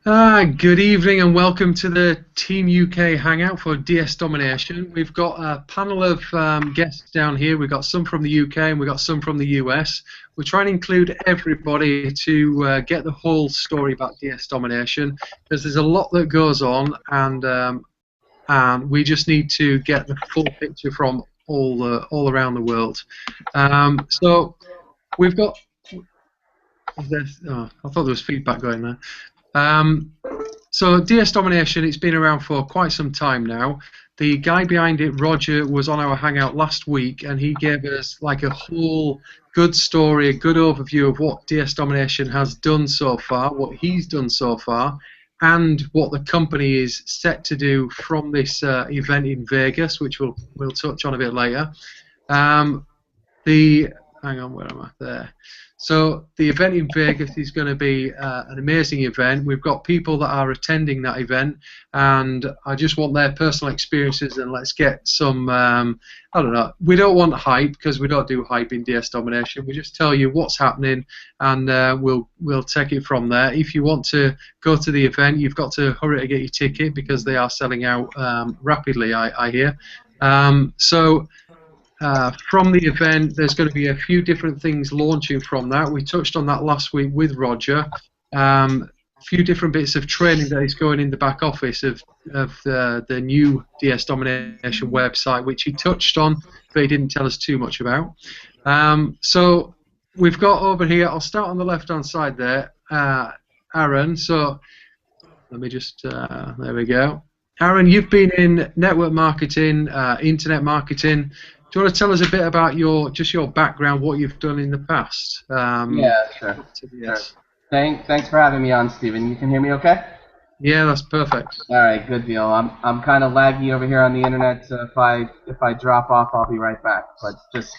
Good evening and welcome to the Team UK hangout for DS Domination. We've got a panel of guests down here. We've got some from the UK and we've got some from the US. We're trying to include everybody to get the whole story about DS Domination because there's a lot that goes on and we just need to get the full picture from all around the world. So we've got. I thought there was feedback going there. So DS Domination, it's been around for quite some time now. The guy behind it, Roger, was on our hangout last week, and he gave us like a whole good story, a good overview of what DS Domination has done so far, what he's done so far, and what the company is set to do from this event in Vegas, which we'll touch on a bit later. The Hang on, where am I? There. So the event in Vegas is going to be an amazing event. We've got people that are attending that event, and I just want their personal experiences. And let's get some. I don't know. We don't want hype because we don't do hype in DS Domination. We just tell you what's happening, and we'll take it from there. If you want to go to the event, you've got to hurry to get your ticket because they are selling out rapidly. I hear. From the event, there's going to be a few different things launching from that. We touched on that last week with Roger. A few different bits of training that is going in the back office of the new DS Domination website, which he touched on, but he didn't tell us too much about. So we've got over here, I'll start on the left-hand side there, Aaron. So let me just, there we go. Aaron, you've been in network marketing, internet marketing. Do you want to tell us a bit about your background, what you've done in the past? Yeah, sure. Sure. Thanks for having me on, Stephen. You can hear me okay? Yeah, that's perfect. All right, good deal. I'm kind of laggy over here on the internet, so if I drop off, I'll be right back. But just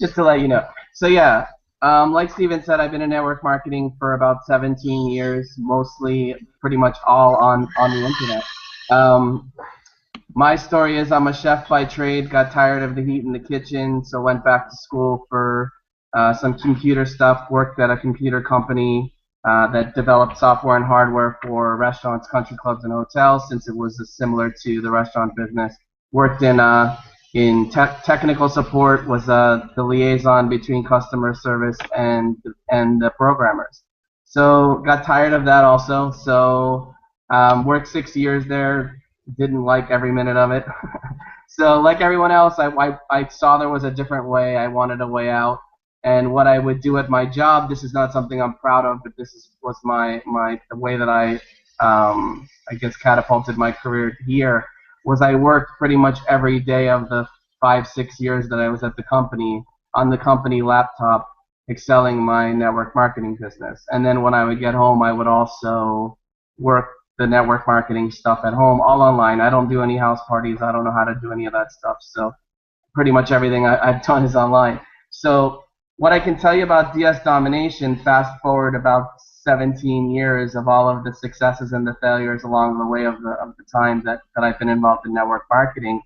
just to let you know. So yeah, like Stephen said, I've been in network marketing for about 17 years, mostly pretty much all on the internet. My story is I'm a chef by trade, got tired of the heat in the kitchen, so went back to school for some computer stuff, worked at a computer company that developed software and hardware for restaurants, country clubs, and hotels, since it was similar to the restaurant business. Worked in technical support, was the liaison between customer service and the programmers. So got tired of that also, so worked 6 years there, didn't like every minute of it. So like everyone else, I saw there was a different way. I wanted a way out. And what I would do at my job, this is not something I'm proud of, but was the way that I guess catapulted my career here, was I worked pretty much every day of the 5-6 years that I was at the company on the company laptop, excelling my network marketing business. And then when I would get home, I would also work the network marketing stuff at home, all online. I don't do any house parties. I don't know how to do any of that stuff. So pretty much everything I've done is online. So what I can tell you about DS Domination, fast forward about 17 years of all of the successes and the failures along the way of the time that I've been involved in network marketing.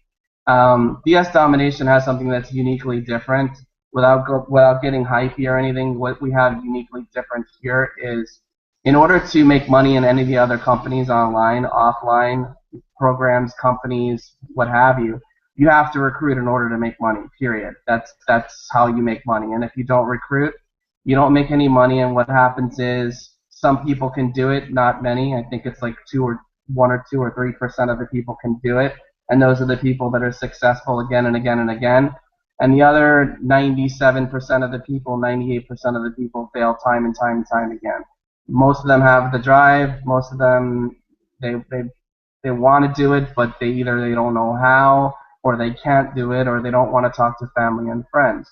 DS Domination has something that's uniquely different. Without getting hypey or anything, what we have uniquely different here is, in order to make money in any of the other companies, online, offline, programs, companies, what have you, you have to recruit in order to make money, period. That's how you make money. And if you don't recruit, you don't make any money, and what happens is some people can do it, not many. I think it's like 1 or 2 or 3% of the people can do it, and those are the people that are successful again and again and again. And the other 97% of the people, 98% of the people fail time and time and time again. Most of them have the drive. Most of them, they want to do it, but they don't know how, or they can't do it, or they don't want to talk to family and friends.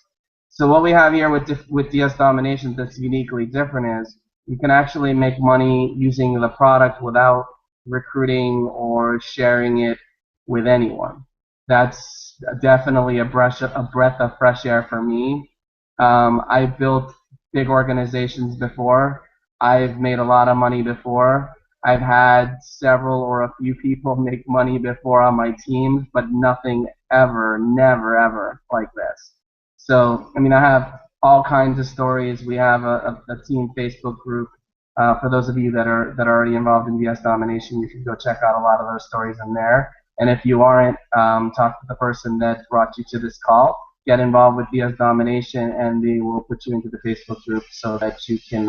So what we have here with DS Domination that's uniquely different is you can actually make money using the product without recruiting or sharing it with anyone. That's definitely a breath of fresh air for me. I've built big organizations before. I've made a lot of money before. I've had several or a few people make money before on my teams, but nothing ever, never, ever like this. So, I mean, I have all kinds of stories. We have a team Facebook group For those of you that are already involved in DS Domination, you can go check out a lot of those stories in there. And if you aren't, talk to the person that brought you to this call. Get involved with DS Domination, and they will put you into the Facebook group so that you can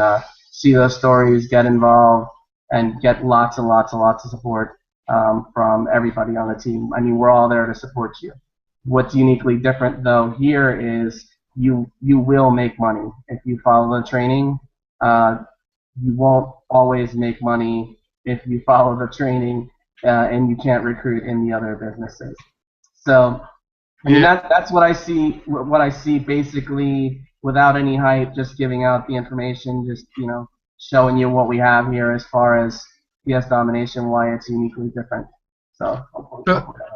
see those stories, get involved, and get lots and lots and lots of support from everybody on the team. I mean, we're all there to support you. What's uniquely different, though, here is you will make money if you follow the training. You won't always make money if you follow the training and you can't recruit in the other businesses. So, I mean, that's what I see. What I see basically, without any hype, just giving out the information, just showing you what we have here as far as DS Domination, why it's uniquely different. So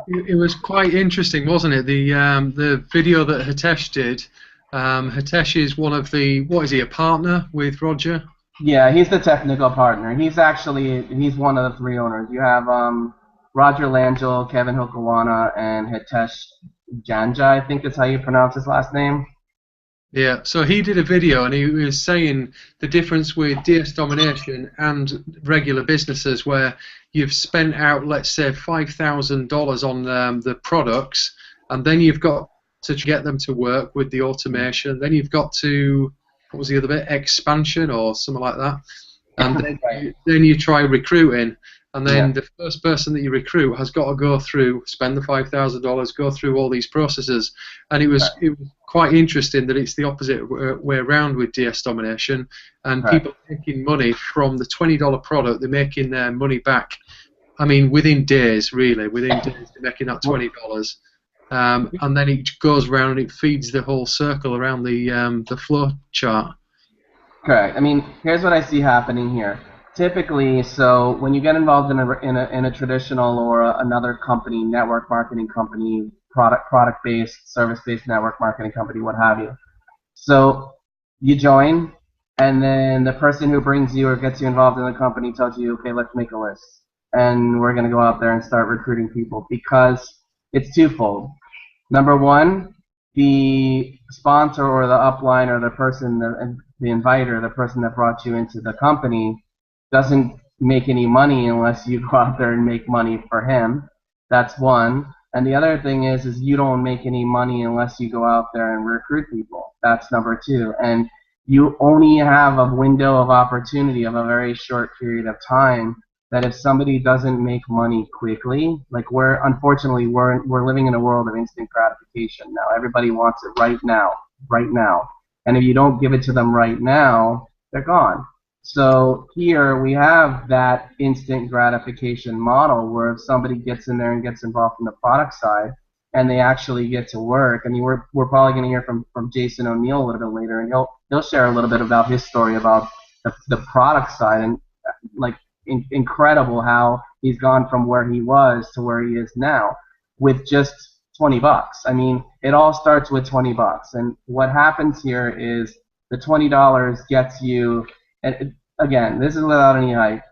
it was quite interesting, wasn't it? The video that Hitesh did. Hitesh is one of the, what is he, a partner with Roger? Yeah, he's the technical partner. He's one of the three owners. You have Roger Langell, Kevin Hukawana, and Hitesh Janja, I think is how you pronounce his last name. Yeah, so he did a video and he was saying the difference with DS Domination and regular businesses where you've spent out, let's say, $5,000 on the products, and then you've got to get them to work with the automation. Then you've got to, what was the other bit, expansion or something like that, and then you try recruiting. And then the first person that you recruit has got to go through, spend the $5,000, go through all these processes. And it was quite interesting that it's the opposite way around with DS Domination. And people making money from the $20 product, they're making their money back. I mean, within days, really. Within days, they're making that $20. And then it goes around and it feeds the whole circle around the flow chart. Correct. I mean, here's what I see happening here. Typically, so when you get involved in a traditional or another company, network marketing company, product-based, service-based network marketing company, what have you. So you join, and then the person who brings you or gets you involved in the company tells you, okay, let's make a list, and we're going to go out there and start recruiting people, because it's twofold. Number one, the sponsor or the upline or the person, the inviter, the person that brought you into the company, doesn't make any money unless you go out there and make money for him. That's one. And the other thing is you don't make any money unless you go out there and recruit people. That's number two. And you only have a window of opportunity of a very short period of time that if somebody doesn't make money quickly, like unfortunately we're living in a world of instant gratification now. Everybody wants it right now. And if you don't give it to them right now, they're gone. So here we have that instant gratification model where if somebody gets in there and gets involved in the product side and they actually get to work, I mean, we're probably going to hear from Jason O'Neill a little bit later, and he'll share a little bit about his story about the product side, and like incredible how he's gone from where he was to where he is now with just $20. I mean, it all starts with $20, and what happens here is the $20 gets you. And again, this is without any hype.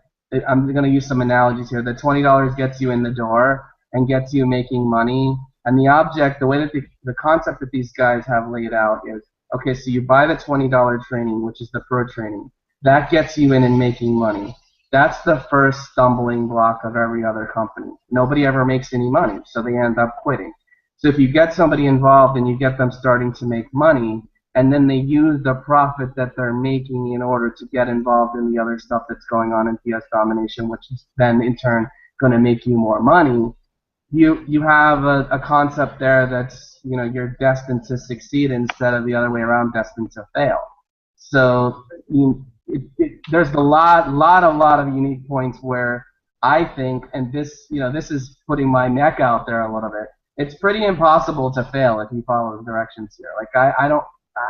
I'm going to use some analogies here. The $20 gets you in the door and gets you making money. And the object, the way that the concept that these guys have laid out is, okay, so you buy the $20 training, which is the pro training. That gets you in and making money. That's the first stumbling block of every other company. Nobody ever makes any money, so they end up quitting. So if you get somebody involved and you get them starting to make money, and then they use the profit that they're making in order to get involved in the other stuff that's going on in DS Domination, which is then in turn going to make you more money. You have a concept there that's, you're destined to succeed instead of the other way around, destined to fail. So there's a lot of unique points where I think, and this is putting my neck out there a little bit, it's pretty impossible to fail if you follow the directions here. Like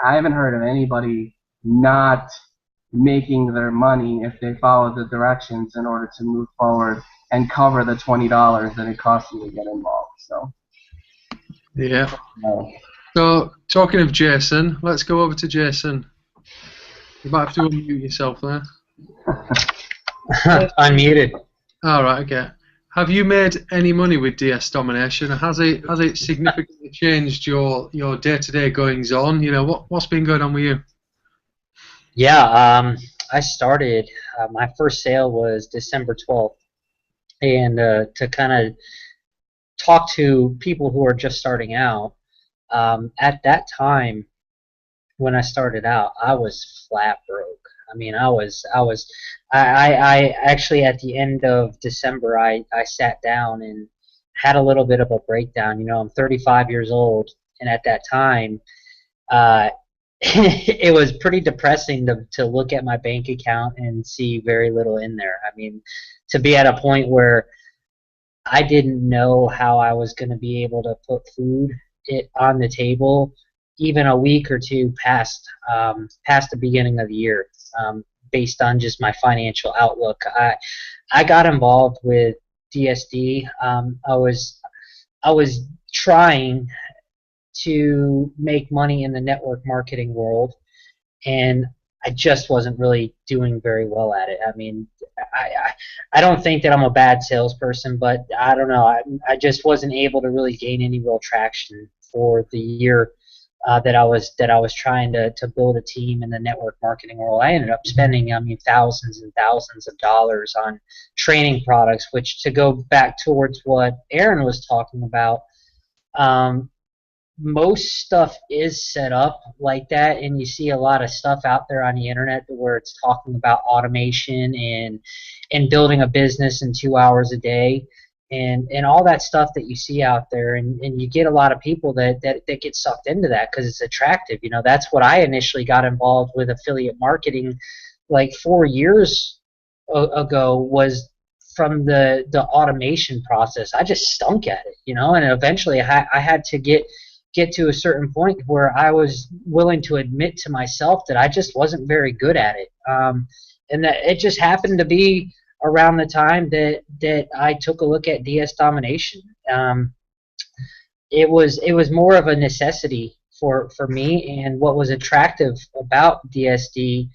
I haven't heard of anybody not making their money if they follow the directions in order to move forward and cover the $20 that it costs you to get involved. So. Yeah. So talking of Jason, let's go over to Jason. You might have to unmute yourself there. Unmuted. All right. Okay. Have you made any money with DS Domination? Has it significantly changed your day-to-day goings on? What's been going on with you? Yeah, I started, my first sale was December 12th, and to kind of talk to people who are just starting out, at that time when I started out, I was flat broke. I mean, I actually at the end of December, I sat down and had a little bit of a breakdown. You know, I'm 35 years old, and at that time, uh, it was pretty depressing to look at my bank account and see very little in there. I mean, to be at a point where I didn't know how I was going to be able to put food on the table even a week or two past the beginning of the year, based on just my financial outlook. I got involved with DSD. I was trying to make money in the network marketing world, and I just wasn't really doing very well at it. I mean, I, I, I don't think that I'm a bad salesperson, but I don't know. I just wasn't able to really gain any real traction for the year that I was trying to build a team in the network marketing world. I ended up spending, I mean, thousands and thousands of dollars on training products, which, to go back towards what Aaron was talking about, um, most stuff is set up like that, and you see a lot of stuff out there on the internet where it's talking about automation and building a business in 2 hours a day, and all that stuff that you see out there, and you get a lot of people that get sucked into that because it's attractive. You know, that's what I initially got involved with affiliate marketing like 4 years ago, was from the automation process. I just stunk at it, you know, and eventually I had to get to a certain point where I was willing to admit to myself that I just wasn't very good at it, and that it just happened to be around the time that I took a look at DS domination. It was more of a necessity for me, and what was attractive about DSD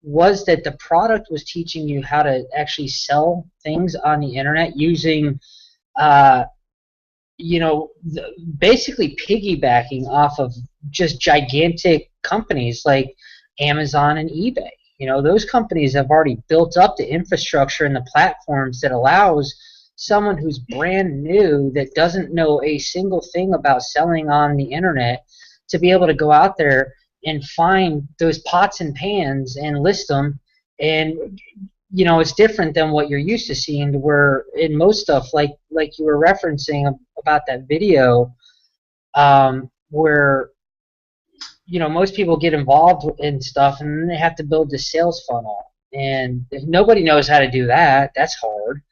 was that the product was teaching you how to actually sell things on the internet using uh, basically piggybacking off of just gigantic companies like Amazon and eBay. You know, those companies have already built up the infrastructure and the platforms that allows someone who's brand new, that doesn't know a single thing about selling on the internet, to be able to go out there and find those pots and pans and list them. And it's different than what you're used to seeing, where in most stuff, like you were referencing about that video, where most people get involved in stuff and then they have to build the sales funnel, and if nobody knows how to do that, that's hard.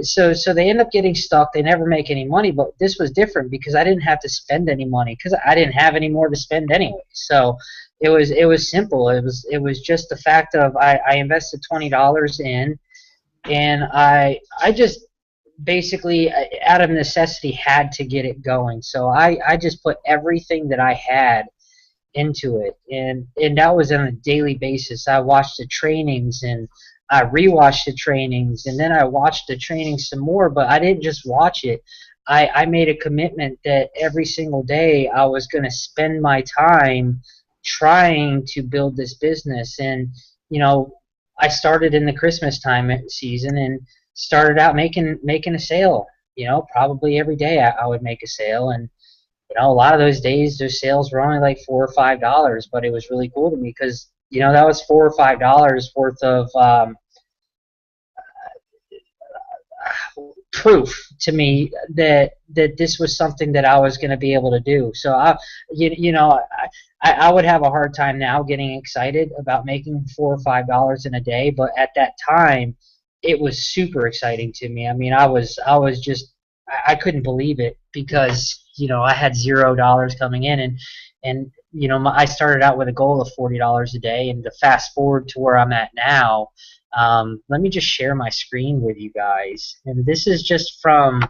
So they end up getting stuck. They never make any money. But this was different because I didn't have to spend any money because I didn't have any more to spend anyway. So it was simple. It was just the fact of I invested $20 in, and I just basically, out of necessity, had to get it going. So I just put everything that I had into it, and that was on a daily basis. I watched the trainings, and I rewatched the trainings, and then I watched the trainings some more. But I didn't just watch it. I made a commitment that every single day I was going to spend my time trying to build this business. And I started in the Christmas time season and started out making a sale. Probably every day I would make a sale, and a lot of those days, those sales were only like $4 or $5, but it was really cool to me because that was $4 or $5 worth of proof to me that this was something that I was going to be able to do. So I would have a hard time now getting excited about making $4 or $5 in a day, but at that time, it was super exciting to me. I mean, I was just, I couldn't believe it because I had $0 coming in, and I started out with a goal of $40 a day, and to fast forward to where I'm at now, let me just share my screen with you guys, and this is just from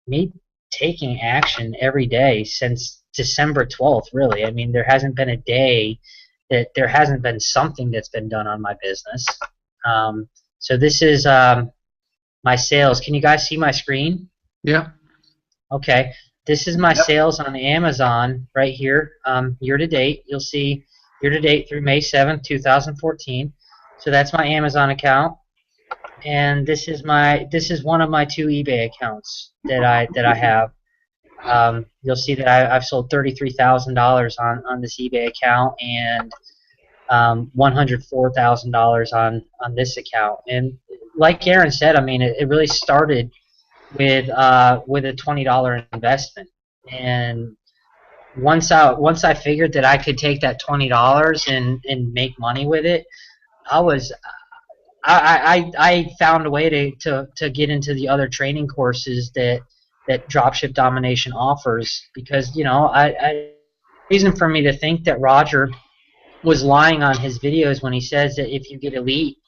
me taking action every day since December 12th. Really, I mean, there hasn't been a day that there hasn't been something that's been done on my business. So this is my sales. Can you guys see my screen? Yeah. Okay. This is my sales on Amazon right here, year to date. You'll see year to date through May 7th, 2014. So that's my Amazon account, and this is one of my 2 eBay accounts that I have. You'll see that I've sold $33,000 on this eBay account, and $104,000 on this account. And like Aaron said, I mean, it really started with a $20 investment. And once I figured that I could take that $20 and make money with it, I found a way to get into the other training courses that Dropship Domination offers, because reason for me to think that Roger was lying on his videos when he says that if you get elite,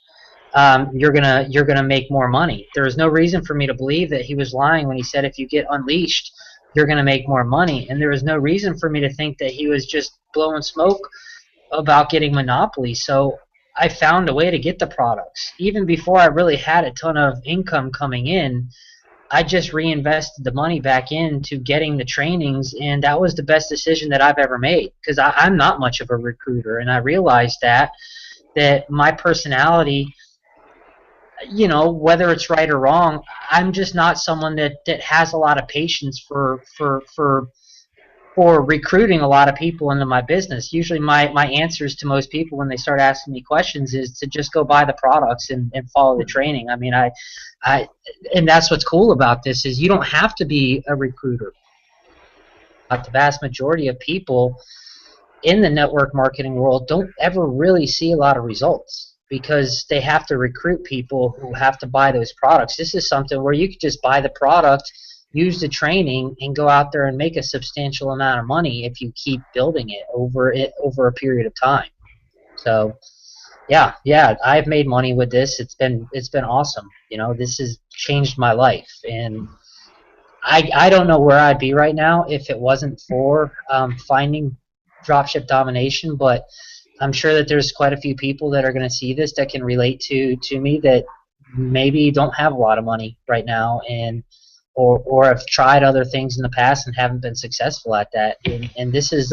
you're gonna make more money. There was no reason for me to believe that he was lying when he said if you get unleashed, you're gonna make more money. And there was no reason for me to think that he was just blowing smoke about getting monopoly. So I found a way to get the products. Even before I really had a ton of income coming in, I just reinvested the money back into getting the trainings, and that was the best decision that I've ever made, because I'm not much of a recruiter, and I realized that my personality, whether it's right or wrong, I'm just not someone that has a lot of patience for recruiting a lot of people into my business. Usually my answers to most people when they start asking me questions is to just go buy the products and follow the training. I mean, and that's what's cool about this, is you don't have to be a recruiter. The vast majority of people in the network marketing world don't ever really see a lot of results, because they have to recruit people who have to buy those products. This is something where you could just buy the product, use the training, and go out there and make a substantial amount of money if you keep building it over a period of time. So yeah, I've made money with this. It's been awesome. This has changed my life, and I don't know where I'd be right now if it wasn't for finding Dropship Domination. But I'm sure that there's quite a few people that are going to see this that can relate to me, that maybe don't have a lot of money right now, and or have tried other things in the past and haven't been successful at that. And this is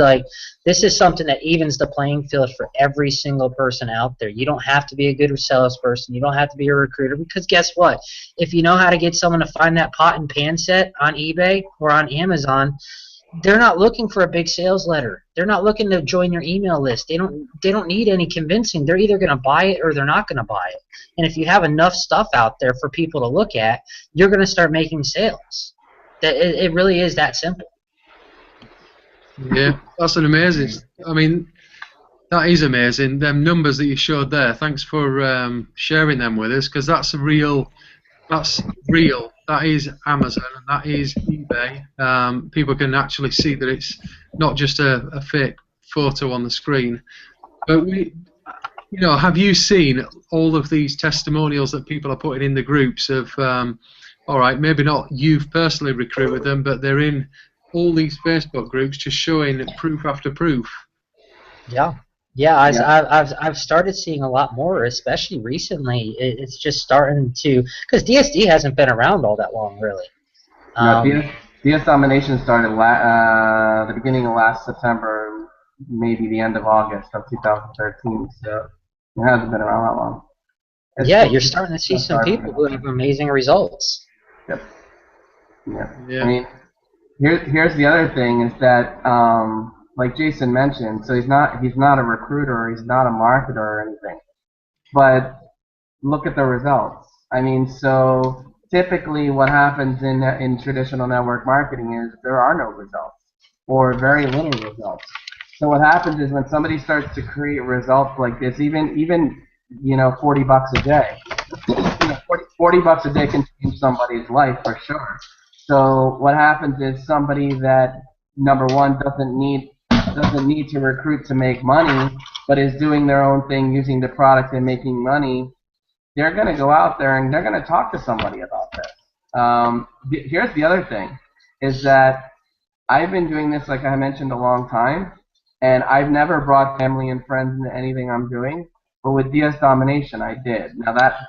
something that evens the playing field for every single person out there. You don't have to be a good salesperson. You don't have to be a recruiter, because guess what? If you know how to get someone to find that pot and pan set on eBay or on Amazon, they're not looking for a big sales letter. They're not looking to join your email list. They don't need any convincing. They're either going to buy it or they're not going to buy it. And if you have enough stuff out there for people to look at, you're going to start making sales. It really is that simple. Yeah, that's an amazing. I mean, that is amazing. Them numbers that you showed there. Thanks for sharing them with us, because that's real. That's real. That is Amazon, and that is eBay. People can actually see that it's not just a fake photo on the screen. But have you seen all of these testimonials that people are putting in the groups of, all right, maybe not you've personally recruited them, but they're in all these Facebook groups just showing proof after proof. Yeah. Yeah, I've started seeing a lot more, especially recently. It's just starting to, because DSD hasn't been around all that long, really. DS Domination started the beginning of last September, maybe the end of August of 2013. So it hasn't been around that long. You're starting to see some people who have amazing results. Yep. Yeah. I mean, here's the other thing is that. Like Jason mentioned, so he's not a recruiter, he's not a marketer or anything. But look at the results. I mean, so typically what happens in traditional network marketing is there are no results, or very little results. So what happens is when somebody starts to create results like this, even $40 a day, $40 a day can change somebody's life for sure. So what happens is somebody that, number one, doesn't need to recruit to make money, but is doing their own thing, using the product and making money, they're going to go out there and they're going to talk to somebody about this. Here's the other thing, is that I've been doing this, like I mentioned, a long time, and I've never brought family and friends into anything I'm doing, but with DS Domination I did. Now that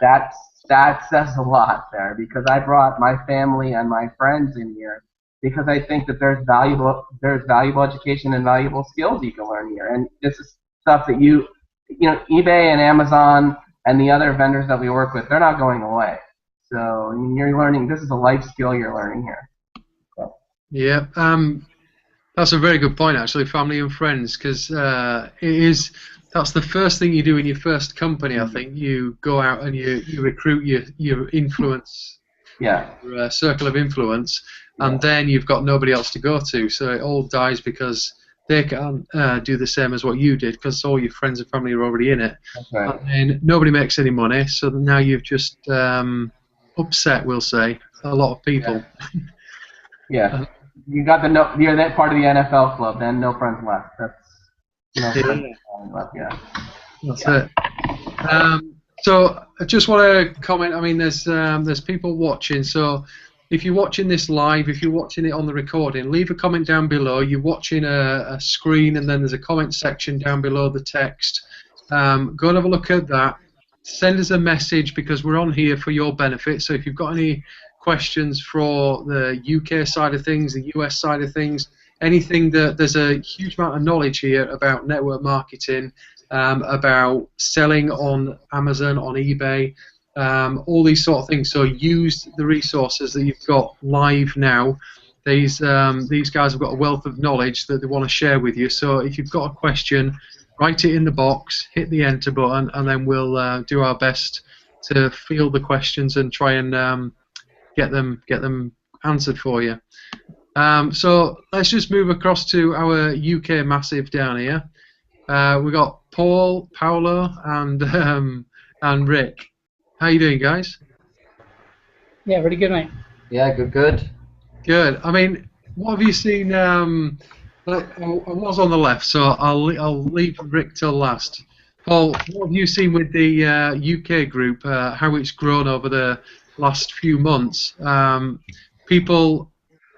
says a lot there, because I brought my family and my friends in here, because I think that there's valuable education and valuable skills you can learn here. And this is stuff that eBay and Amazon and the other vendors that we work with, they're not going away. So I mean, you're learning. This is a life skill you're learning here. So. Yeah. That's a very good point, actually, family and friends, because that's the first thing you do in your first company. I think you go out and you recruit your influence, your circle of influence, and then you've got nobody else to go to. So it all dies because they can't do the same as what you did, because all your friends and family are already in it. That's right. And nobody makes any money, so now you've just upset, we'll say, a lot of people. Yeah. You got you're that part of the NFL club, then no friends left. That's friends left, That's it. So I just want to comment. I mean, there's people watching. So if you're watching this live, if you're watching it on the recording, leave a comment down below. You're watching a screen, and then there's a comment section down below the text. Go and have a look at that. Send us a message, because we're on here for your benefit. So if you've got any questions for the UK side of things, the US side of things, anything that there's a huge amount of knowledge here about network marketing, about selling on Amazon, on eBay, all these sort of things. So use the resources that you've got live now. These guys have got a wealth of knowledge that they want to share with you. So if you've got a question, write it in the box, hit the enter button, and then we'll do our best to field the questions and try and get them answered for you. So let's just move across to our UK massive down here. We've got Paul, Paolo, and Rick. How you doing, guys? Yeah, really good, mate. Yeah, good. Good. I mean, what have you seen? I was on the left, so I'll leave Rick till last. Paul, what have you seen with the UK group? How it's grown over the last few months? People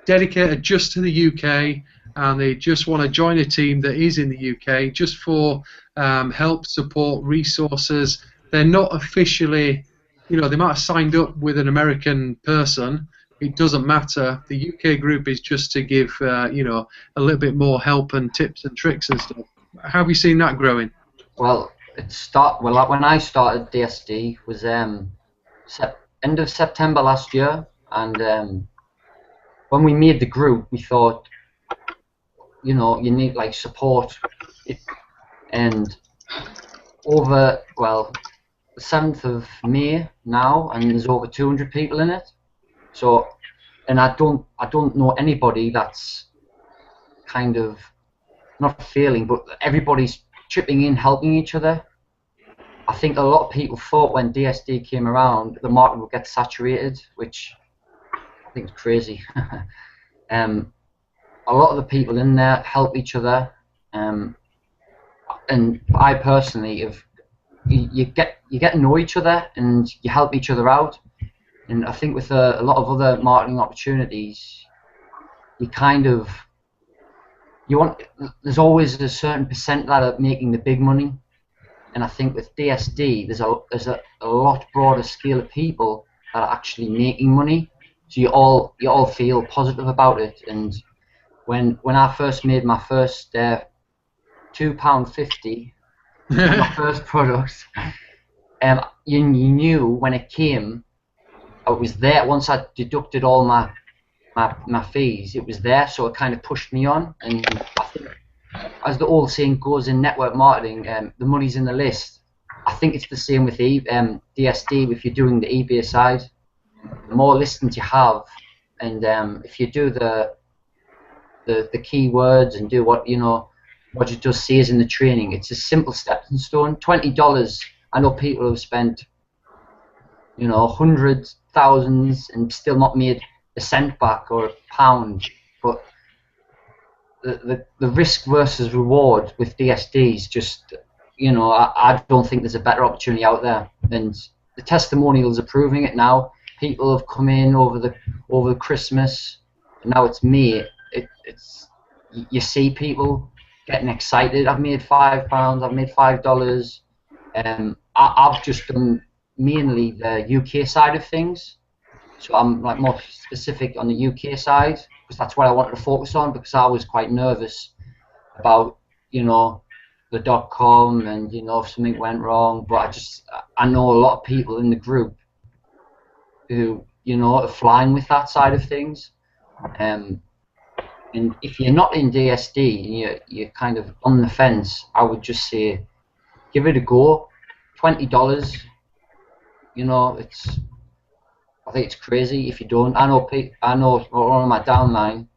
dedicated just to the UK, and they just want to join a team that is in the UK just for help, support, resources. They're not officially, they might have signed up with an American person. It doesn't matter. The UK group is just to give, a little bit more help and tips and tricks and stuff. How have you seen that growing? Well, when I started DSD was end of September last year, and when we made the group, we thought, you need like support, and over the 7th of May now, and there's over 200 people in it. So, and I don't know anybody that's kind of not failing, but everybody's chipping in, helping each other. I think a lot of people thought when DSD came around, the market would get saturated, which I think is crazy. A lot of the people in there help each other, and I personally you get to know each other and you help each other out. And I think with a lot of other marketing opportunities, there's always a certain percent that are making the big money. And I think with DSD, there's a lot broader scale of people that are actually making money. So you all feel positive about it. And when I first made my first £2.50 my first product, you knew when it came, I was there. Once I deducted all my fees, it was there, so it kind of pushed me on. And I think, as the old saying goes in network marketing, the money's in the list. I think it's the same with DSD. If you're doing the eBay side, the more listings you have, and if you do the keywords and do what it does say is in the training, it's a simple stepping stone. $20. I know people have spent hundreds, thousands, and still not made a cent back or a pound. But the risk versus reward with DSD is just, I don't think there's a better opportunity out there. And the testimonials are proving it now. People have come in over the Christmas, and now it's May. You see people getting excited. I've made £5. I've made $5. I've just done mainly the UK side of things, so I'm like more specific on the UK side because that's what I wanted to focus on, because I was quite nervous about the .com, and you know if something went wrong. But I know a lot of people in the group who you know are flying with that side of things. And if you're not in DSD and you're kind of on the fence, I would just say give it a go. $20, you know, I think it's crazy if you don't. I know on my downline,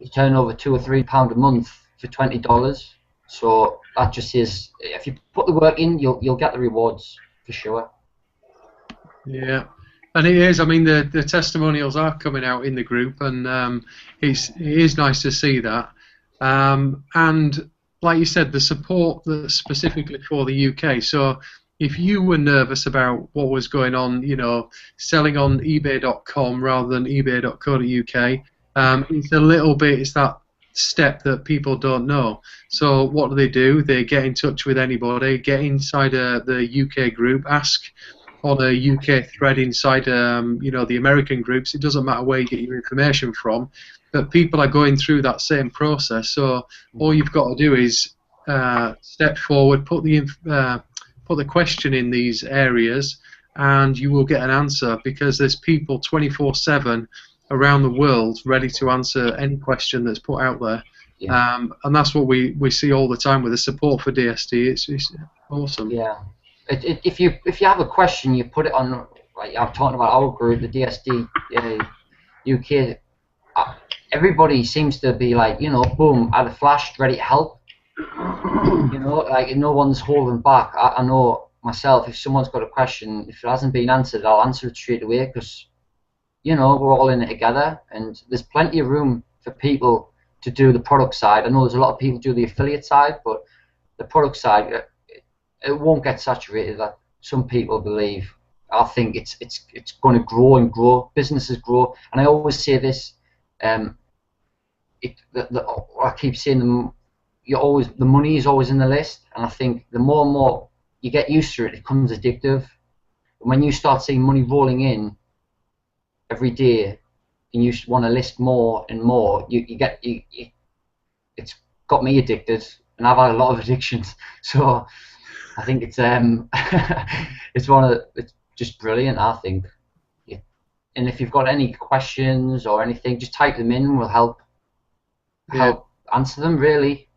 you turn over £2 or £3 a month for $20. So that just is, if you put the work in, you'll get the rewards for sure. Yeah, and it is. I mean, the testimonials are coming out in the group, and it is nice to see that. And like you said, the support that's specifically for the UK. So if you were nervous about what was going on, you know, selling on eBay.com rather than eBay.co.uk, it's that step that people don't know. So what do? They get in touch with anybody, get inside the UK group, ask on a UK thread inside you know, the American groups. It doesn't matter where you get your information from, but people are going through that same process. So all you've got to do is step forward, put the question in these areas, and you will get an answer, because there's people 24/7 around the world ready to answer any question that's put out there. Yeah. And that's what we see all the time with the support for DSD. It's awesome. Yeah. If you have a question, you put it on. Like I'm talking about our group, the DSD UK. Everybody seems to be like, you know, boom, at a flash, ready to help. You know, like no one's holding back. I know myself, if someone's got a question, if it hasn't been answered, I'll answer it straight away, because you know we're all in it together, and there's plenty of room for people to do the product side. I know there's a lot of people do the affiliate side, but the product side, it won't get saturated like some people believe. I think it's going to grow and grow. Businesses grow, and I always say this. I keep saying the money is always in the list, and I think the more and more you get used to it, it becomes addictive. And when you start seeing money rolling in every day, and you want to list more and more, it's got me addicted, and I've had a lot of addictions. So I think it's it's just brilliant, I think. Yeah. And if you've got any questions or anything, just type them in, and we'll help answer them. Really,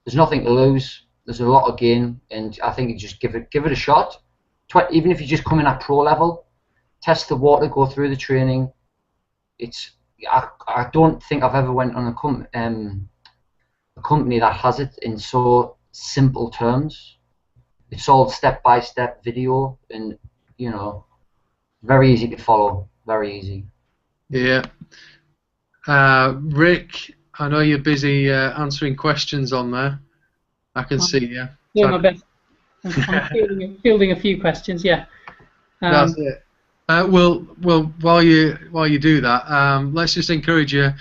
there's nothing to lose. There's a lot to gain, and I think you just give it a shot. Even if you just come in at pro level, test the water, go through the training. I don't think I've ever went on a company that has it in so simple terms. It's all step-by-step video, and you know, very easy to follow. Very easy. Yeah. Rick, I know you're busy answering questions on there. I can see you. Doing my best. I'm fielding a few questions. Yeah. That's it. Well, while you do that, let's just encourage you.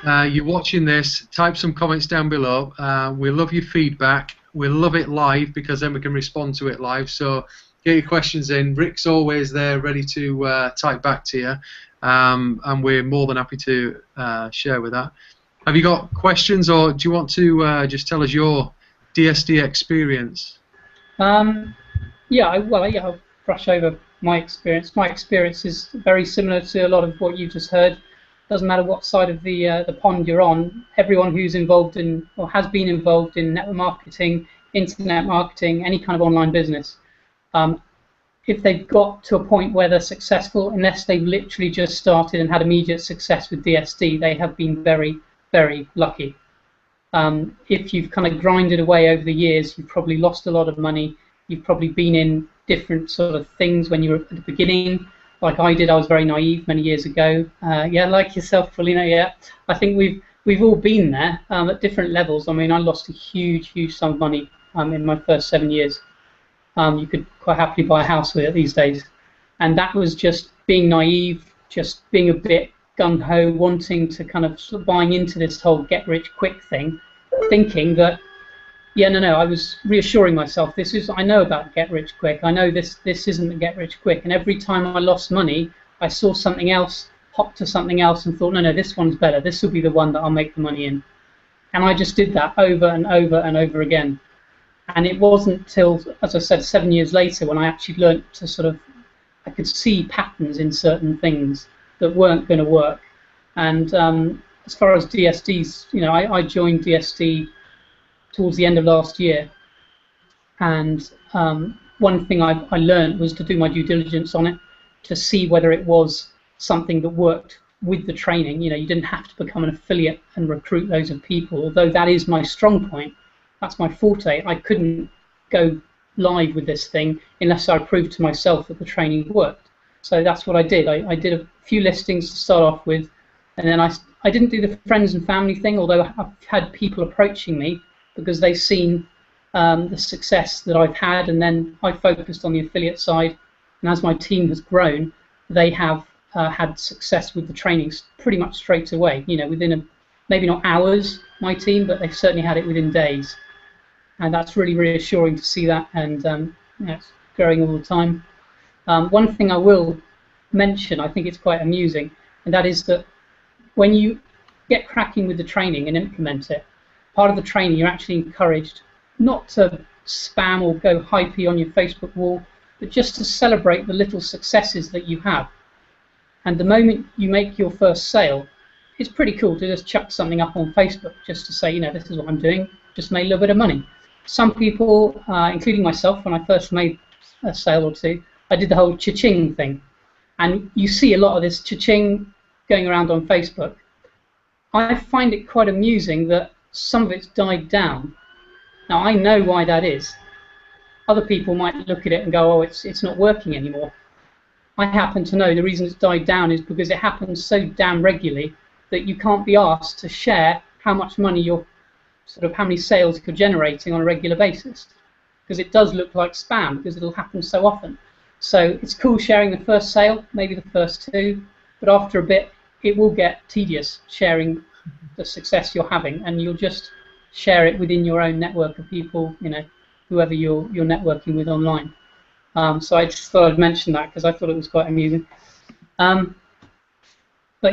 You're watching this. Type some comments down below. We love your feedback. We love it live, because then we can respond to it live. So get your questions in. Rick's always there, ready to type back to you, and we're more than happy to share with that. Have you got questions, or do you want to just tell us your DSD experience? I'll brush over my experience. My experience is very similar to a lot of what you just heard. Doesn't matter what side of the pond you're on. Everyone who's involved in or has been involved in network marketing, internet marketing, any kind of online business, if they've got to a point where they're successful, unless they've literally just started and had immediate success with DSD, they have been very, very lucky. If you've kind of grinded away over the years, you've probably lost a lot of money. You've probably been in different sort of things when you were at the beginning, like I did. I was very naive many years ago. Like yourself, Paulina. Yeah, I think we've all been there at different levels. I mean, I lost a huge sum of money in my first 7 years. You could quite happily buy a house with it these days, and that was just being naive, just being a bit gung-ho, wanting to kind of buying into this whole get-rich-quick thing, thinking that, I was reassuring myself, I know about get-rich-quick, I know this isn't a get-rich-quick, and every time I lost money, I saw something else, hopped to something else and thought, no, this one's better, this will be the one that I'll make the money in. And I just did that over and over and over again. And it wasn't till, as I said, 7 years later when I actually learnt to sort of, I could see patterns in certain things that weren't going to work. And as far as DSDs, you know, I joined DSD towards the end of last year. And one thing I learned was to do my due diligence on it, to see whether it was something that worked with the training. You know, you didn't have to become an affiliate and recruit loads of people, although that is my strong point. That's my forte. I couldn't go live with this thing unless I proved to myself that the training worked. So that's what I did. I did a few listings to start off with, and then I didn't do the friends and family thing, although I've had people approaching me because they've seen the success that I've had, and then I focused on the affiliate side. And as my team has grown, they have had success with the trainings pretty much straight away. You know, within maybe not hours, my team, but they've certainly had it within days. And that's really reassuring to see that, and you know, it's growing all the time. One thing I will mention, I think it's quite amusing, and that is that when you get cracking with the training and implement it, part of the training you're actually encouraged not to spam or go hypey on your Facebook wall, but just to celebrate the little successes that you have. And the moment you make your first sale, it's pretty cool to just chuck something up on Facebook just to say, you know, this is what I'm doing, just made a little bit of money. Some people, including myself, when I first made a sale or two, I did the whole cha-ching thing. And you see a lot of this cha-ching going around on Facebook. I find it quite amusing that some of it's died down. Now, I know why that is. Other people might look at it and go, oh, it's not working anymore. I happen to know the reason it's died down is because it happens so damn regularly that you can't be asked to share how much money you're, sort of how many sales you're generating on a regular basis. Because it does look like spam, because it'll happen so often. So it's cool sharing the first sale, maybe the first two, but after a bit, it will get tedious sharing the success you're having, and you'll just share it within your own network of people, you know, whoever you're networking with online. So I just thought I'd mention that because I thought it was quite amusing. But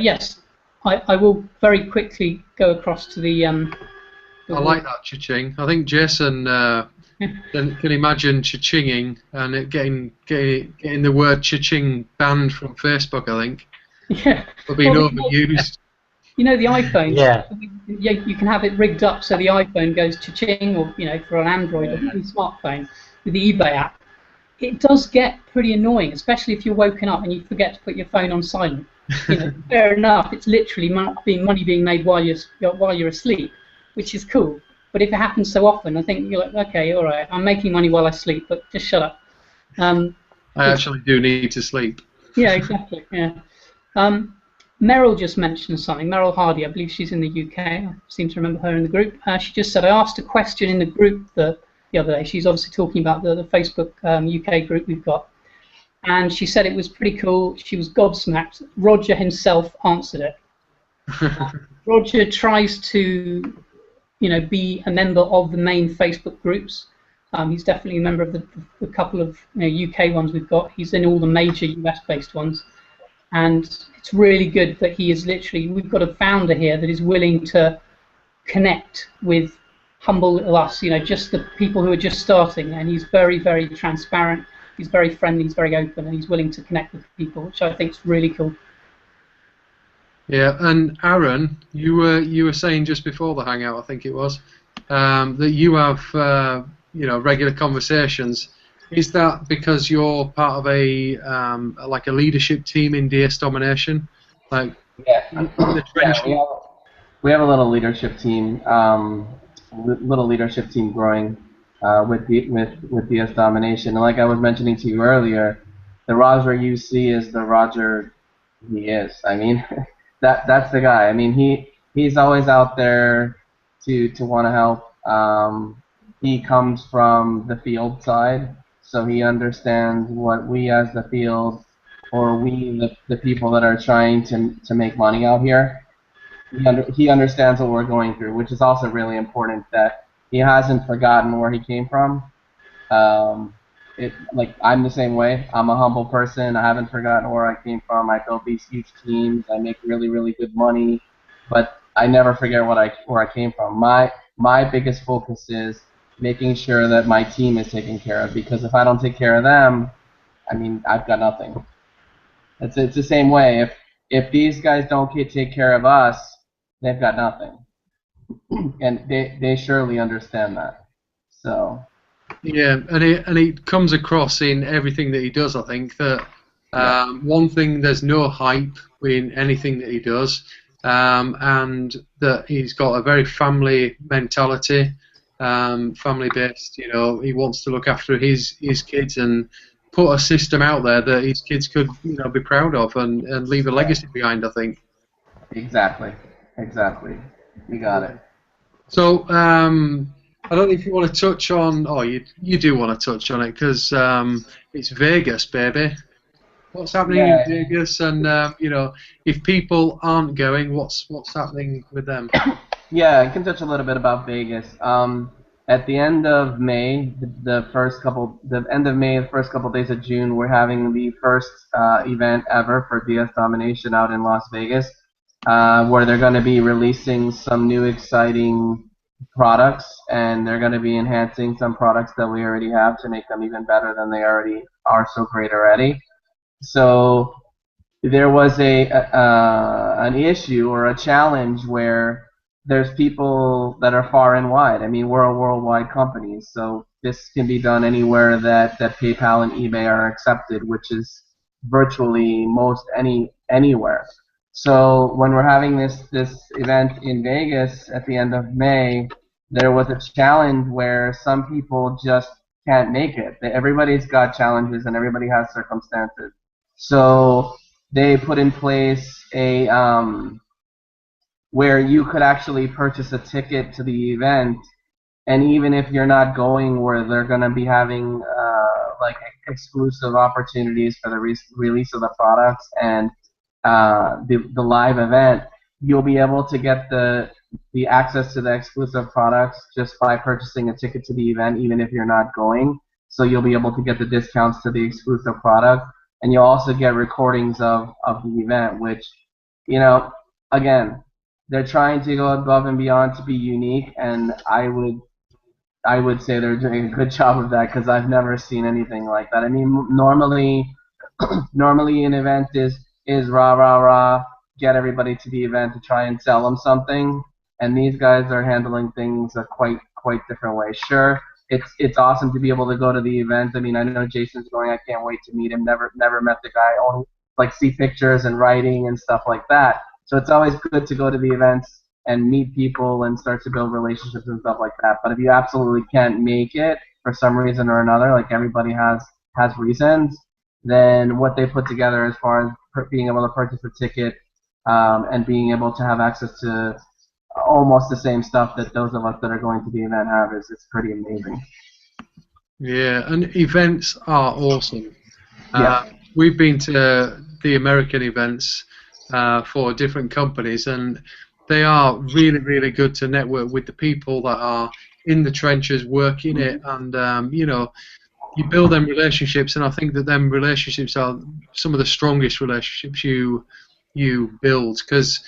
yes, I will very quickly go across to the I like that cha-ching. I think Jason can imagine cha-chinging and it getting the word cha-ching banned from Facebook, I think. Yeah. For being overused. You know the iPhone. Yeah. You can have it rigged up so the iPhone goes cha-ching, or you know, for an Android or any smartphone with the eBay app. It does get pretty annoying, especially if you're woken up and you forget to put your phone on silent. You know, fair enough. It's literally money being made while you're asleep, which is cool. But if it happens so often, I think you're like, okay, all right, I'm making money while I sleep, but just shut up. I actually do need to sleep. Yeah, exactly. Yeah. Meryl just mentioned something. Meryl Hardy, I believe she's in the UK. I seem to remember her in the group. She just said, I asked a question in the group the other day. She's obviously talking about the Facebook UK group we've got. And she said it was pretty cool. She was gobsmacked. Roger himself answered it. Roger tries to, you know, be a member of the main Facebook groups. He's definitely a member of the couple of, you know, UK ones we've got. He's in all the major US-based ones. And it's really good that he is literally, we've got a founder here that is willing to connect with humble little us, you know, just the people who are just starting, and he's very, very transparent, he's very friendly, he's very open, and he's willing to connect with people, which I think is really cool. Yeah, and Aaron, you were saying just before the hangout, I think it was, that you have you know, regular conversations. Is that because you're part of a like a leadership team in DS Domination? Like, Yeah, the trench. yeah, we have a little leadership team, growing with DS Domination. And like I was mentioning to you earlier, the Roger you see is the Roger he is. I mean, that's the guy. I mean, he's always out there to want to help. He comes from the field side, so he understands what we as the field, or we the people that are trying to make money out here. He understands what we're going through, which is also really important, that he hasn't forgotten where he came from. Like, I'm the same way. I'm a humble person. I haven't forgotten where I came from. I built these huge teams. I make really, really good money. But I never forget where I came from. My biggest focus is making sure that my team is taken care of, because if I don't take care of them, I mean, I've got nothing. It's the same way. If these guys don't take care of us, they've got nothing, and they surely understand that. So. Yeah, and it comes across in everything that he does. I think that one thing, there's no hype in anything that he does, and that he's got a very family mentality, family based. You know, he wants to look after his kids and put a system out there that his kids could, you know, be proud of and leave a legacy behind. I think. Exactly. You got it. So, I don't know if you want to touch on, oh, you do want to touch on it because it's Vegas, baby. What's happening in Vegas, and you know, if people aren't going, what's happening with them? Yeah, I can touch a little bit about Vegas. At the end of May, the end of May, the first couple days of June, we're having the first event ever for DS Domination out in Las Vegas, where they're going to be releasing some new exciting products, and they're going to be enhancing some products that we already have to make them even better than they already are so great already. So there was an issue or a challenge where there's people that are far and wide. I mean, we're a worldwide company, so this can be done anywhere that PayPal and eBay are accepted, which is virtually anywhere. So when we're having this event in Vegas at the end of May, there was a challenge where some people just can't make it. Everybody's got challenges and everybody has circumstances. So they put in place a where you could actually purchase a ticket to the event, and even if you're not going, where they're going to be having like exclusive opportunities for the release of the products and the live event, you'll be able to get the access to the exclusive products just by purchasing a ticket to the event, even if you're not going. So you'll be able to get the discounts to the exclusive product, and you'll also get recordings of the event, which, you know, again, they're trying to go above and beyond to be unique, and I would say they're doing a good job of that, because I've never seen anything like that. I mean, normally an event is rah rah rah, get everybody to the event to try and sell them something, and these guys are handling things a quite different way. Sure, it's awesome to be able to go to the event. I mean, I know Jason's going. I can't wait to meet him. Never met the guy. Only like see pictures and writing and stuff like that. So it's always good to go to the events and meet people and start to build relationships and stuff like that. But if you absolutely can't make it for some reason or another, like everybody has reasons, then what they put together as far as being able to purchase a ticket and being able to have access to almost the same stuff that those of us that are going to the event have is pretty amazing. Yeah, and events are awesome. Yeah. We've been to the American events for different companies, and they are really, really good to network with the people that are in the trenches working it, and you know, you build them relationships, and I think that them relationships are some of the strongest relationships you build, because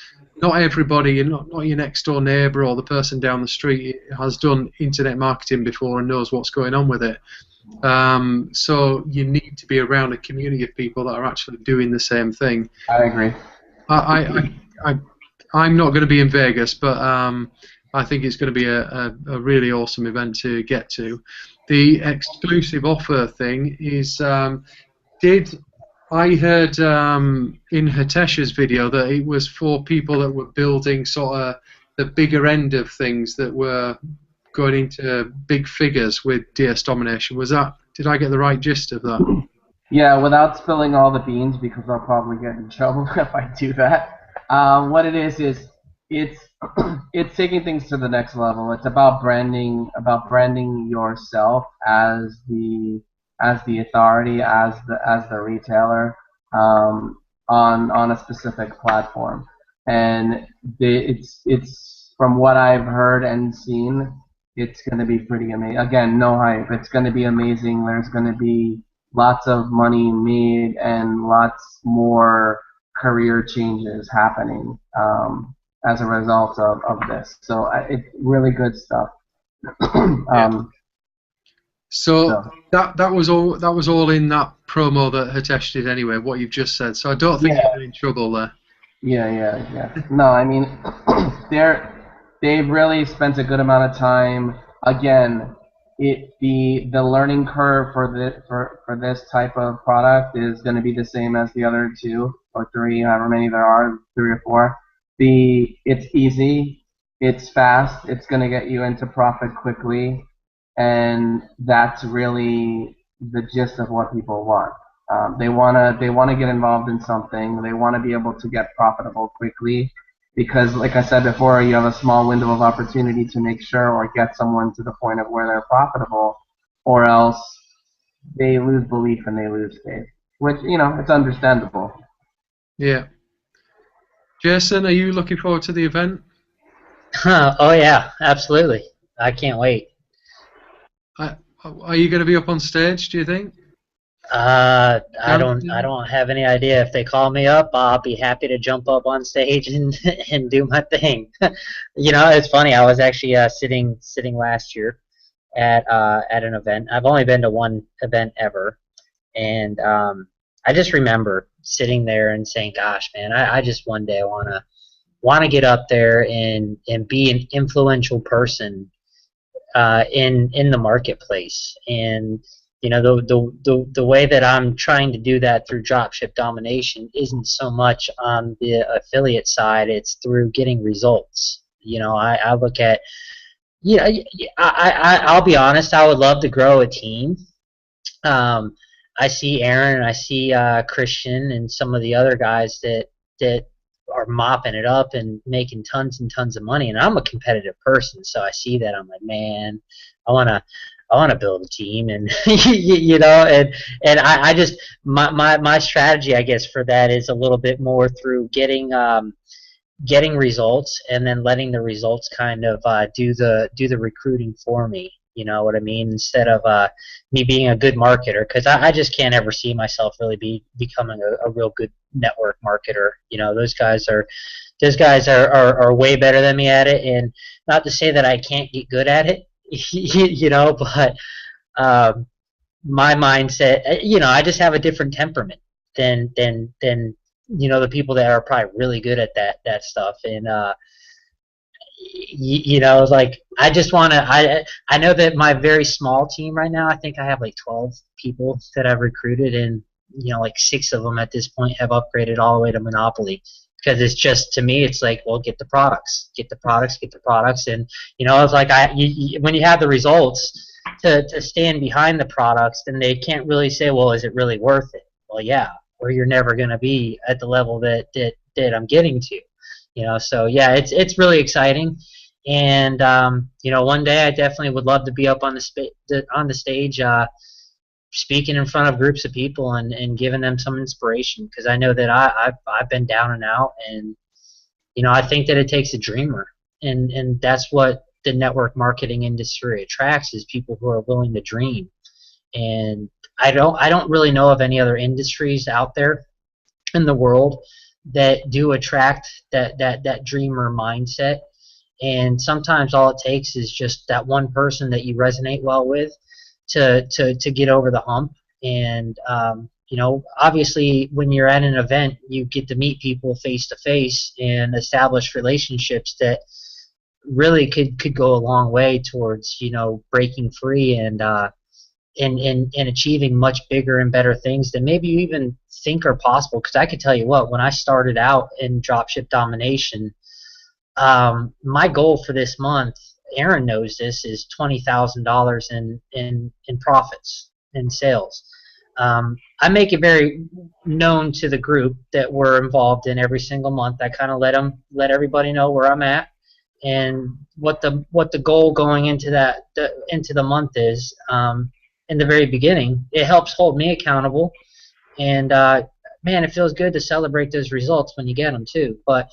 not everybody, not your next door neighbour or the person down the street has done internet marketing before and knows what's going on with it. So you need to be around a community of people that are actually doing the same thing. I agree. I'm not going to be in Vegas, but I think it's going to be a really awesome event to get to. The exclusive offer thing is, I heard in Hitesh's video that it was for people that were building sort of the bigger end of things, that were going into big figures with DS Domination. Did I get the right gist of that? Yeah, without spilling all the beans, because I'll probably get in trouble if I do that. What it is it's it's taking things to the next level. It's about branding yourself as the authority, as the retailer on a specific platform. And it's from what I've heard and seen, it's going to be pretty amazing. Again, no hype. It's going to be amazing. There's going to be lots of money made and lots more career changes happening as a result of this. So it's really good stuff. So that was all in that promo that Hitesh did anyway. What you've just said. So I don't think you're in trouble there. Yeah. No, I mean, they've really spent a good amount of time. Again, the learning curve for this type of product is going to be the same as the other 2 or 3, however many there are, 3 or 4. It's easy, it's fast, it's going to get you into profit quickly, and that's really the gist of what people want. They wanna get involved in something. They want to be able to get profitable quickly, because, like I said before, you have a small window of opportunity to make sure or get someone to the point of where they're profitable, or else they lose belief and they lose faith. Which, it's understandable. Yeah. Jason, are you looking forward to the event? Oh yeah, absolutely. I can't wait. Are you going to be up on stage, do you think? I don't have any idea. If they call me up, I'll be happy to jump up on stage and and do my thing. It's funny. I was actually sitting last year at an event. I've only been to one event ever, and I just remember sitting there and saying, "Gosh, man, I just one day want to get up there and be an influential person in the marketplace." And the way that I'm trying to do that through dropship domination isn't so much on the affiliate side; it's through getting results. I look at, I'll be honest. I would love to grow a team. I see Aaron and I see Christian and some of the other guys that are mopping it up and making tons and tons of money, and I'm a competitive person, so I see that. I'm like, man, I wanna build a team, and and I just my strategy, I guess, for that is a little bit more through getting results, and then letting the results kind of do the recruiting for me. You know what I mean? Instead of me being a good marketer, because I just can't ever see myself really becoming a real good network marketer. Those guys are way better than me at it, and not to say that I can't get good at it, but my mindset, I just have a different temperament than the people that are probably really good at that stuff. And like, I just want to, I know that my very small team right now, I think I have like 12 people that I've recruited, and like 6 of them at this point have upgraded all the way to Monopoly, because it's just, to me, it's like, well, get the products, and it's like, when you have the results to stand behind the products, then they can't really say, well, is it really worth it? Well, yeah, or you're never going to be at the level that I'm getting to. So yeah, it's really exciting, and one day I definitely would love to be up on the stage, speaking in front of groups of people and giving them some inspiration, because I know that I've been down and out, and I think that it takes a dreamer, and that's what the network marketing industry attracts, is people who are willing to dream. And I don't really know of any other industries out there in the world that do attract that dreamer mindset. And sometimes all it takes is just that one person that you resonate well with to get over the hump. And obviously, when you're at an event, you get to meet people face to face and establish relationships that really could go a long way towards breaking free and achieving much bigger and better things than maybe you even think are possible. Because I could tell you what, when I started out in dropship domination, my goal for this month, Aaron knows this, is $20,000 in profits in sales. I make it very known to the group that we're involved in every single month. I kind of let everybody know where I'm at and what the goal going into the month is. In the very beginning, it helps hold me accountable, and man, it feels good to celebrate those results when you get them too. But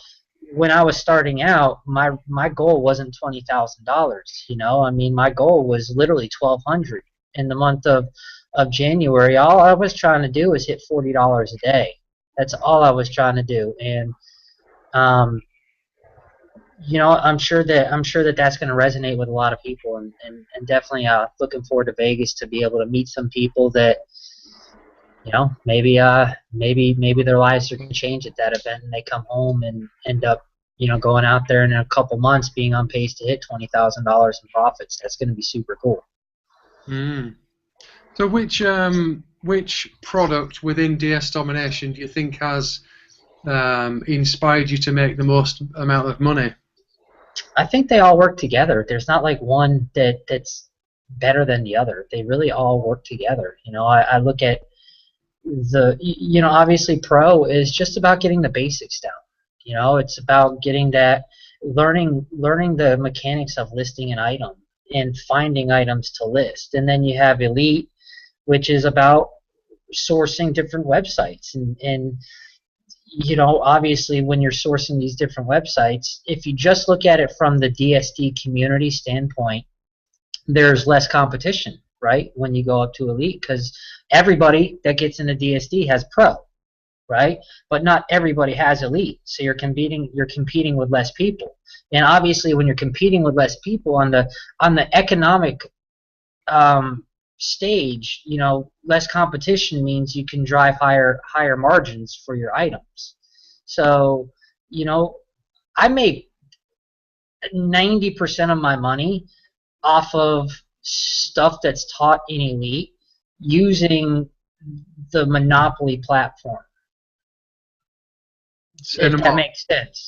when I was starting out, my goal wasn't $20,000. I mean, my goal was literally $1,200 in the month of January. All I was trying to do was hit $40 a day. That's all I was trying to do, and you know, I'm sure that that's going to resonate with a lot of people, and definitely looking forward to Vegas to be able to meet some people that, you know, maybe their lives are going to change at that event, and they come home and end up, you know, going out there in a couple months being on pace to hit $20,000 in profits. That's going to be super cool. Mm. So which product within DS Domination do you think has inspired you to make the most amount of money? I think they all work together. There's not like one that's better than the other. They really all work together. You know, I look at you know, obviously Pro is just about getting the basics down. You know, it's about getting that, learning the mechanics of listing an item and finding items to list. And then you have Elite, which is about sourcing different websites. And you know, obviously when you're sourcing these different websites, if you just look at it from the DSD community standpoint, there's less competition, right, when you go up to Elite, because everybody that gets into DSD has Pro, right? But not everybody has Elite, so you're competing with less people. And obviously when you're competing with less people on the economic stage, you know, less competition means you can drive higher margins for your items. So, you know, I make 90% of my money off of stuff that's taught in Elite using the Monopoly platform. If that makes sense.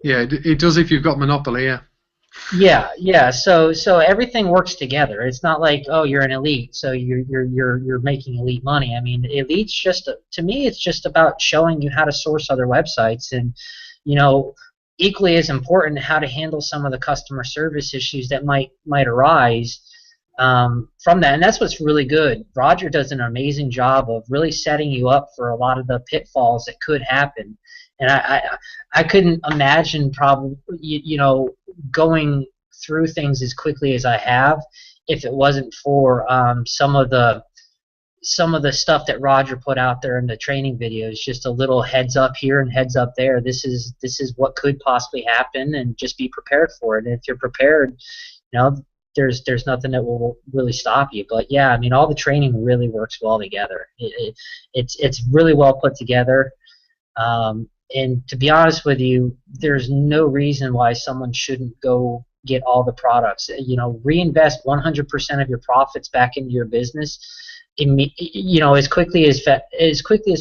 Yeah, it does if you've got Monopoly, yeah. Yeah. So everything works together. It's not like, oh, you're an Elite, so you're making Elite money. I mean, Elite's just, to me, it's just about showing you how to source other websites, and, you know, equally as important, how to handle some of the customer service issues that might arise from that. And that's what's really good. Roger does an amazing job of really setting you up for a lot of the pitfalls that could happen. And I couldn't imagine probably, you know, going through things as quickly as I have if it wasn't for some of the stuff that Roger put out there in the training videos. Just a little heads up here and heads up there. This is what could possibly happen, and just be prepared for it. And if you're prepared, you know, there's nothing that will really stop you. But yeah, I mean, all the training really works well together. It's really well put together. And to be honest with you, there's no reason why someone shouldn't go get all the products. You know, reinvest 100% of your profits back into your business, you know, as quickly as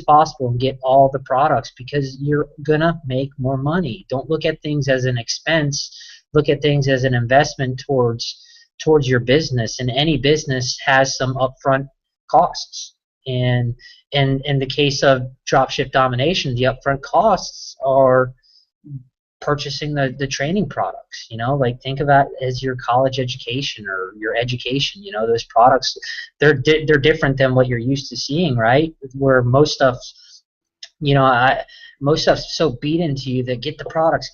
possible, and get all the products, because you're gonna make more money. Don't look at things as an expense. Look at things as an investment towards your business. And any business has some upfront costs. And in the case of Dropship Domination, the upfront costs are purchasing the training products. You know, like, think of that as your college education or your education. You know, those products, they're different than what you're used to seeing, right? Where most stuff, you know, most stuff's so beat into you that get the products,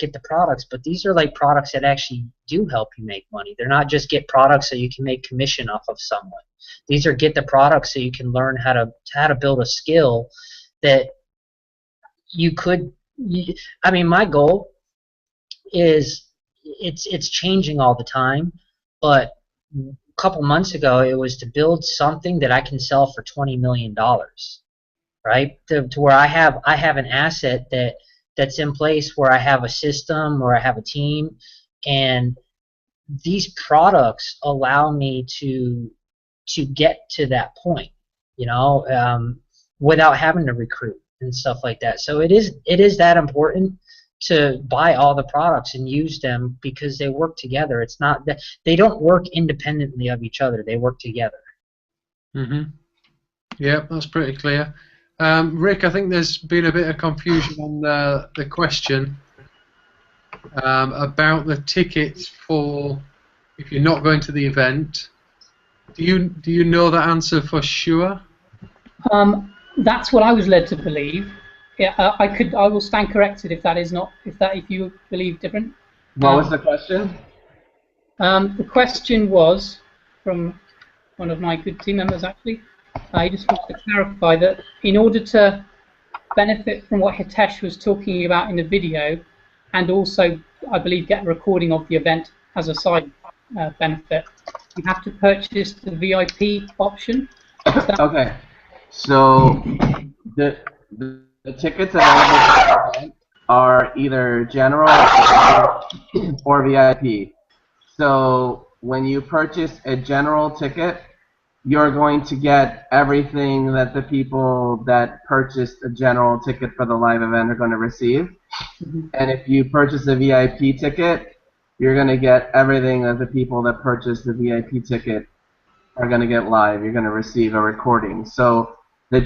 but these are like products that actually do help you make money. They're not just get products so you can make commission off of someone. These are get the products so you can learn how to build a skill that you could. I mean, my goal is, it's changing all the time, but a couple months ago it was to build something that I can sell for $20 million. Right, to where I have an asset that's in place, where I have a system, or I have a team, and these products allow me to get to that point, you know, without having to recruit and stuff like that. So it is that important to buy all the products and use them, because they work together. It's not that they don't work independently of each other; they work together. Yeah, that's pretty clear. Rick, I think there's been a bit of confusion on the question about the tickets for if you're not going to the event. Do you know the answer for sure? That's what I was led to believe. Yeah, I will stand corrected if you believe different. What was the question? The question was from one of my good team members, actually. I just want to clarify that in order to benefit from what Hitesh was talking about in the video, and also I believe, get a recording of the event as a side benefit. You have to purchase the VIP option. Okay, so the tickets available are either general or VIP. So when you purchase a general ticket, you're going to get everything that the people that purchased a general ticket for the live event are going to receive. And if you purchase a VIP ticket, you're going to get everything that the people that purchased the VIP ticket are going to get live. You're going to receive a recording. So the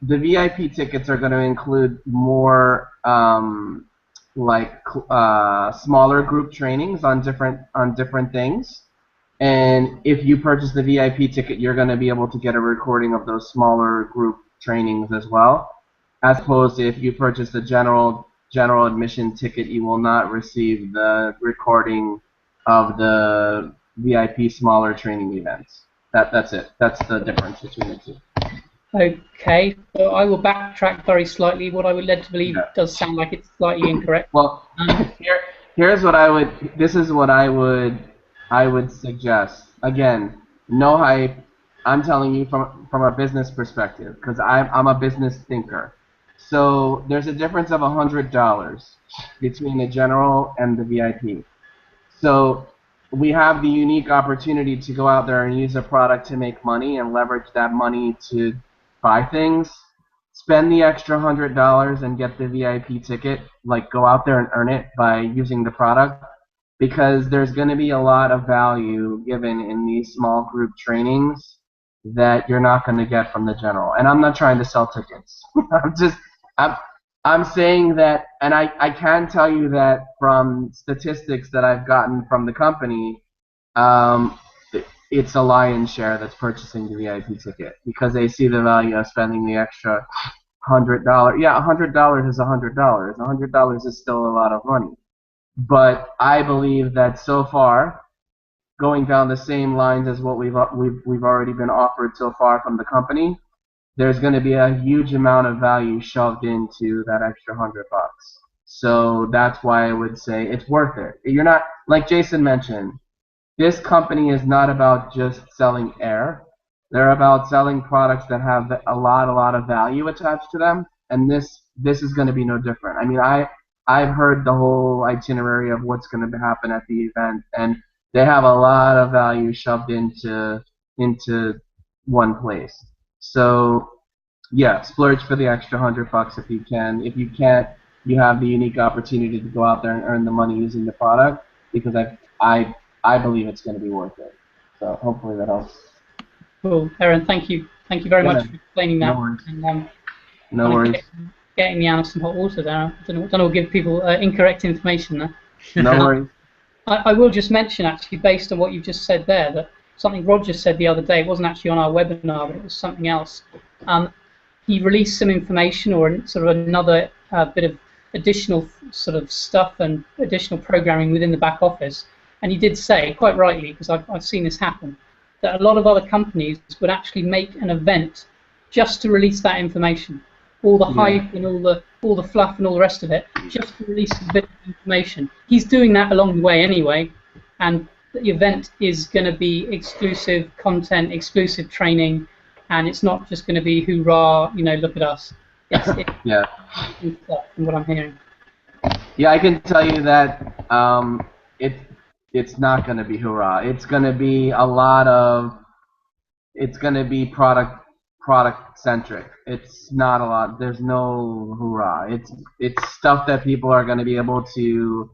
VIP tickets are going to include more smaller group trainings on different things. And if you purchase the VIP ticket, you're going to be able to get a recording of those smaller group trainings as well. As opposed to if you purchase the general admission ticket, you will not receive the recording of the VIP smaller training events. That's it. That's the difference between the two. Okay, so I will backtrack very slightly. What I would led to believe does sound like it's slightly incorrect. Well, here's what I would. This is what I would suggest. Again, no hype. I'm telling you from a business perspective, because I'm a business thinker. So there's a difference of $100 between the general and the VIP. So we have the unique opportunity to go out there and use a product to make money and leverage that money to buy things. Spend the extra $100 and get the VIP ticket. Like, go out there and earn it by using the product, because there's going to be a lot of value given in these small group trainings that you're not going to get from the general. And I'm not trying to sell tickets. I'm saying that, and I can tell you that from statistics that I've gotten from the company, it's a lion's share that's purchasing the VIP ticket because they see the value of spending the extra $100. Yeah, $100 is $100. $100 is still a lot of money. But I believe that so far, going down the same lines as what we've already been offered so far from the company, there's going to be a huge amount of value shoved into that extra $100. So that's why I would say it's worth it. You're not, like Jason mentioned, this company is not about just selling air. They're about selling products that have a lot of value attached to them, and this is going to be no different. I mean, I've heard the whole itinerary of what's going to happen at the event, and they have a lot of value shoved into one place. So, yeah, splurge for the extra $100 if you can. If you can't, you have the unique opportunity to go out there and earn the money using the product, because I believe it's going to be worth it. So hopefully that helps. Cool, Aaron. Thank you very much for explaining that. No worries. And, no worries. Getting me out of some hot water there. I don't know, give people incorrect information there. No worries. I will just mention, actually, based on what you've just said there, that something Roger said the other day, it wasn't actually on our webinar, but it was something else. He released some information or sort of another bit of additional sort of stuff and additional programming within the back office. And he did say, quite rightly, because I've seen this happen, that a lot of other companies would actually make an event just to release that information. All the hype and all the fluff and all the rest of it, just to release a bit of information. He's doing that along the way anyway, and the event is going to be exclusive content, exclusive training, and it's not just going to be hoorah, look at us. Yeah. From what I'm hearing. Yeah, I can tell you that it's not going to be hoorah. It's going to be it's going to be product centric. It's not a lot. There's no hoorah. It's stuff that people are going to be able to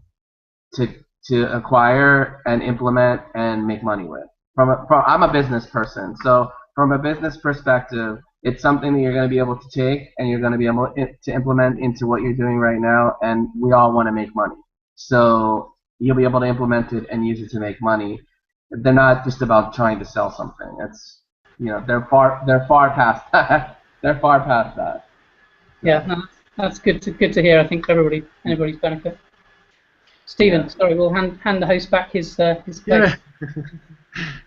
acquire and implement and make money with. I'm a business person, so from a business perspective, it's something that you're going to be able to take and you're going to be able to implement into what you're doing right now, and we all want to make money. So you'll be able to implement it and use it to make money. They're not just about trying to sell something. It's they're far past that. They're far past that. Yeah, no, that's good to hear. I think for anybody's benefit. Stephen, sorry, we'll hand the host back his place. Yeah.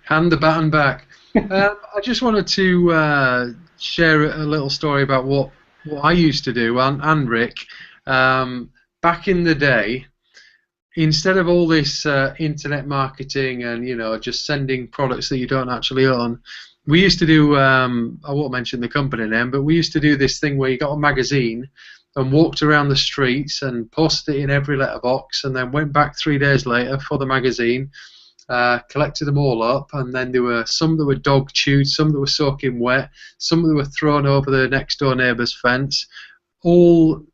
Hand the baton back. I just wanted to share a little story about what I used to do, and Rick. Back in the day, instead of all this internet marketing and just sending products that you don't actually own, we used to do. I won't mention the company name, but we used to do this thing where you got a magazine and walked around the streets and posted it in every letterbox, and then went back 3 days later for the magazine, collected them all up, and then there were some that were dog chewed, some that were soaking wet, some that were thrown over the next door neighbour's fence. All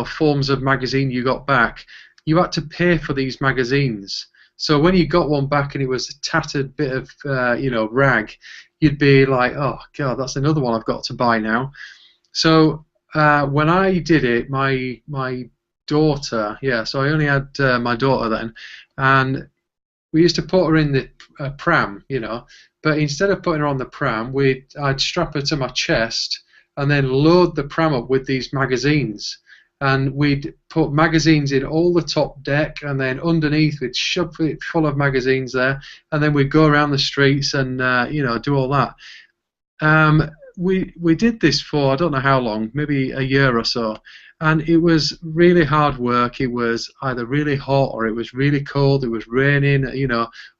forms of magazine you got back. You had to pay for these magazines. So when you got one back and it was a tattered bit of rag, you'd be like, oh god, that's another one I've got to buy now. So when I did it, my daughter, so I only had my daughter then, and we used to put her in the pram, but instead of putting her on the pram, I'd strap her to my chest and then load the pram up with these magazines. And we'd put magazines in all the top deck, and then underneath we'd shove it full of magazines there, and then we'd go around the streets and do all that. We did this for I don't know how long, maybe a year or so, and it was really hard work. It was either really hot or it was really cold. It was raining,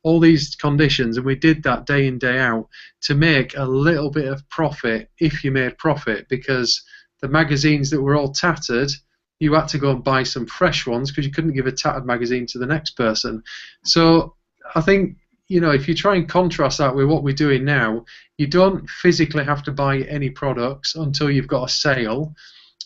all these conditions, and we did that day in day out to make a little bit of profit, if you made profit, because the magazines that were all tattered, you had to go and buy some fresh ones because you couldn't give a tattered magazine to the next person. So I think, if you try and contrast that with what we're doing now, you don't physically have to buy any products until you've got a sale.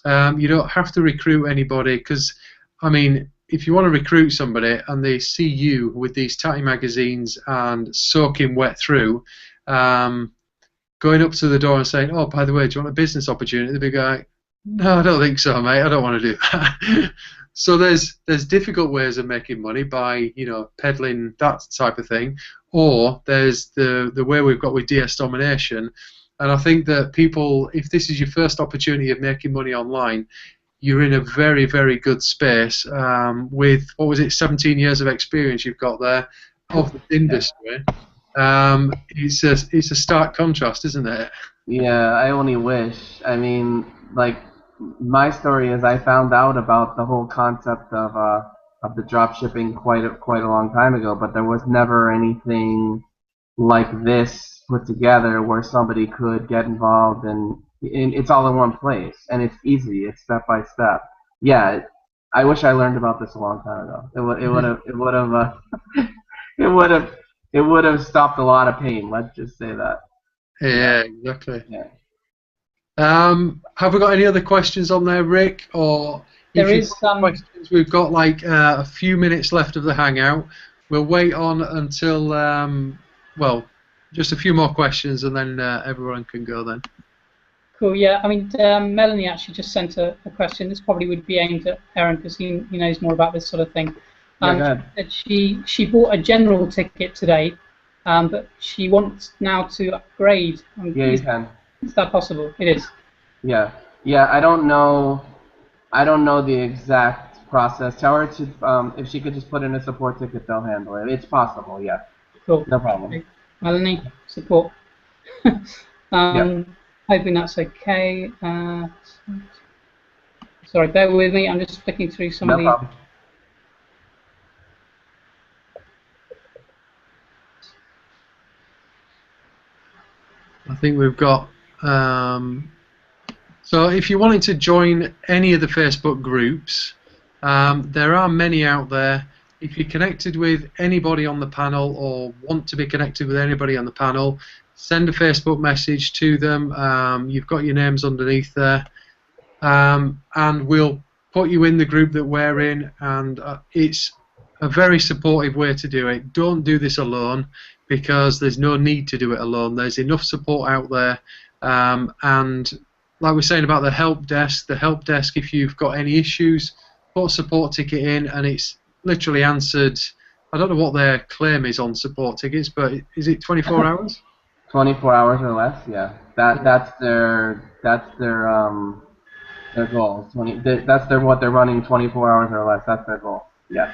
You don't have to recruit anybody because, if you want to recruit somebody and they see you with these tatty magazines and soaking wet through, going up to the door and saying, oh, by the way, do you want a business opportunity? The big guy, no, I don't think so, mate. I don't want to do that. So there's difficult ways of making money by peddling that type of thing, or there's the way we've got with DS Domination. And I think that people, if this is your first opportunity of making money online, you're in a very, very good space with, 17 years of experience you've got there of the industry. It's a stark contrast, isn't it? Yeah, I only wish. My story is I found out about the whole concept of the drop shipping quite a long time ago, but there was never anything like this put together where somebody could get involved, and it's all in one place, and it's easy. It's step by step. Yeah, I wish I learned about this a long time ago. It would have stopped a lot of pain. Let's just say that. Yeah, exactly. Yeah. Have we got any other questions on there, Rick? Or there is some questions. We've got like a few minutes left of the hangout. We'll wait on until just a few more questions, and then everyone can go then. Cool. Yeah. Melanie actually just sent a question. This probably would be aimed at Aaron because he knows more about this sort of thing. She bought a general ticket today, but she wants now to upgrade. Yeah, you can. Is that possible? It is. Yeah. I don't know the exact process. Tell her to if she could just put in a support ticket, they'll handle it. It's possible. Yeah. Cool. No problem. Okay. Melanie, support. Hoping that's okay. Sorry, bear with me. I'm just flicking through some of the. Problem. I think we've got. So if you're wanting to join any of the Facebook groups, there are many out there. If you're connected with anybody on the panel or want to be connected with anybody on the panel, send a Facebook message to them. You've got your names underneath there, and we'll put you in the group that we're in. And it's a very supportive way to do it. Don't do this alone, because there's no need to do it alone. There's enough support out there, and like we're saying about the help desk, if you've got any issues, put a support ticket in, and it's literally answered. I don't know what their claim is on support tickets, but is it 24 hours? 24 hours or less, yeah. That's their goal. What they're running 24 hours or less. That's their goal. Yeah.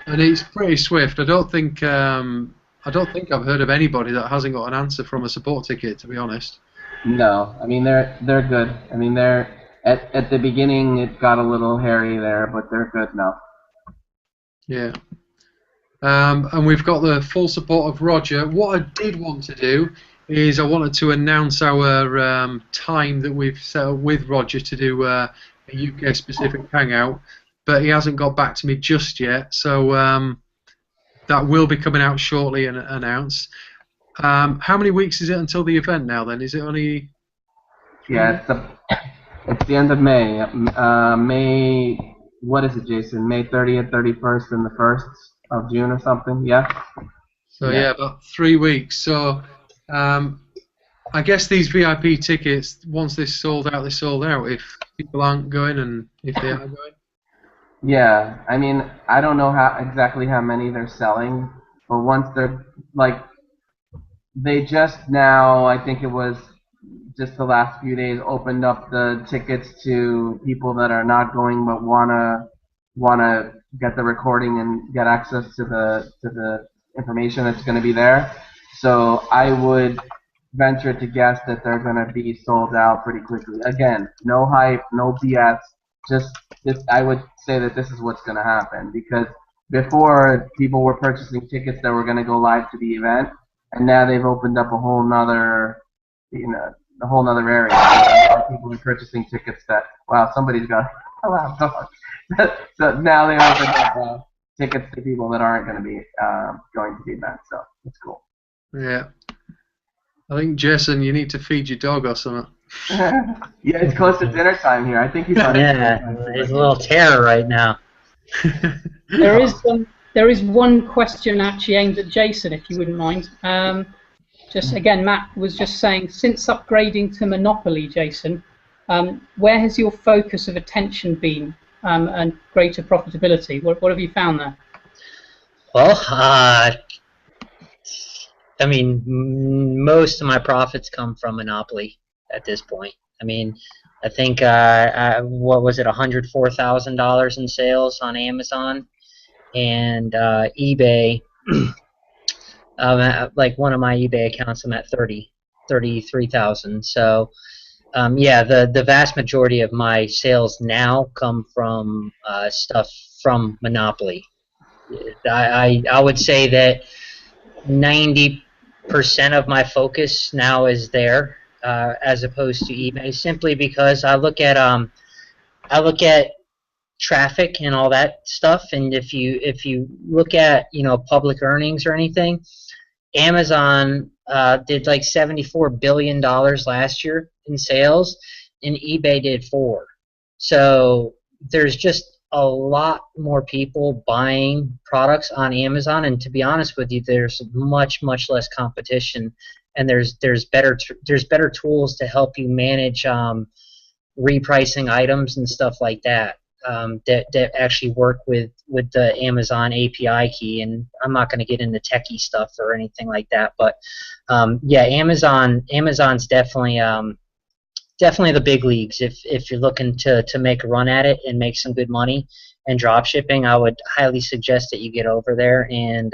And it's pretty swift. I don't think I've heard of anybody that hasn't got an answer from a support ticket, to be honest. No, they're good. They're at the beginning it got a little hairy there, but they're good now. Yeah. And we've got the full support of Roger. What I did want to do is I wanted to announce our time that we've set up with Roger to do a UK specific hangout, but he hasn't got back to me just yet. So that will be coming out shortly and announced. How many weeks is it until the event now? Then is it only? Yeah, it's the end of May. May, what is it, Jason? May 30th, 31st, and the 1st of June or something? Yeah. So yeah, about 3 weeks. So I guess these VIP tickets, once they're sold out, they're sold out. If people aren't going, and if they are going. Yeah, I mean, I don't know exactly how many they're selling, but once they're like, they just now, I think it was just the last few days, opened up the tickets to people that are not going but wanna get the recording and get access to the information that's going to be there. So I would venture to guess that they're going to be sold out pretty quickly. Again, no hype, no BS. Just I would say that this is what's going to happen, because before people were purchasing tickets that were going to go live to the event, and now they've opened up a whole nother, a whole nother area. People are purchasing tickets that, wow, somebody's got a loud dog. So now they open up tickets to people that aren't going to be going to the event. So it's cool. Yeah. I think, Jason, you need to feed your dog or something. Yeah, it's close to dinner time here. I think he's on. Yeah, there's a little terror right now. There is one question actually aimed at Jason, if you wouldn't mind. Just again, Matt was just saying, since upgrading to Monopoly, Jason, where has your focus of attention been and greater profitability? What have you found there? Well, I mean, most of my profits come from Monopoly at this point. I mean, I think what was it, $104,000 in sales on Amazon and eBay. Like one of my eBay accounts, I'm at 33,000. So yeah, the vast majority of my sales now come from stuff from Monopoly. I would say that 90% of my focus now is there as opposed to eBay, simply because I look at traffic and all that stuff, and if you look at public earnings or anything, Amazon did like $74 billion last year in sales, and eBay did $4 billion. So there's just a lot more people buying products on Amazon, and to be honest with you, there's much less competition, and there's better tools to help you manage repricing items and stuff like that. That actually work with the Amazon API key, and I'm not going to get into techie stuff or anything like that, but yeah, Amazon's definitely the big leagues. If you're looking to make a run at it and make some good money and drop shipping, I would highly suggest that you get over there and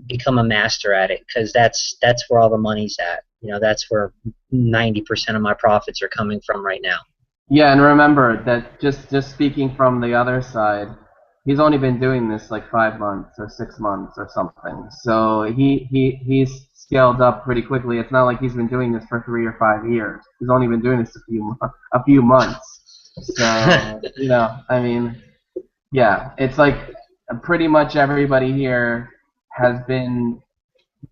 become a master at it, because that's where all the money's at. That's where 90% of my profits are coming from right now. Yeah, and remember that just speaking from the other side, he's only been doing this like 5 months or 6 months or something. So he's scaled up pretty quickly. It's not like he's been doing this for 3 or 5 years. He's only been doing this a few months. So I mean, yeah, it's like pretty much everybody here has been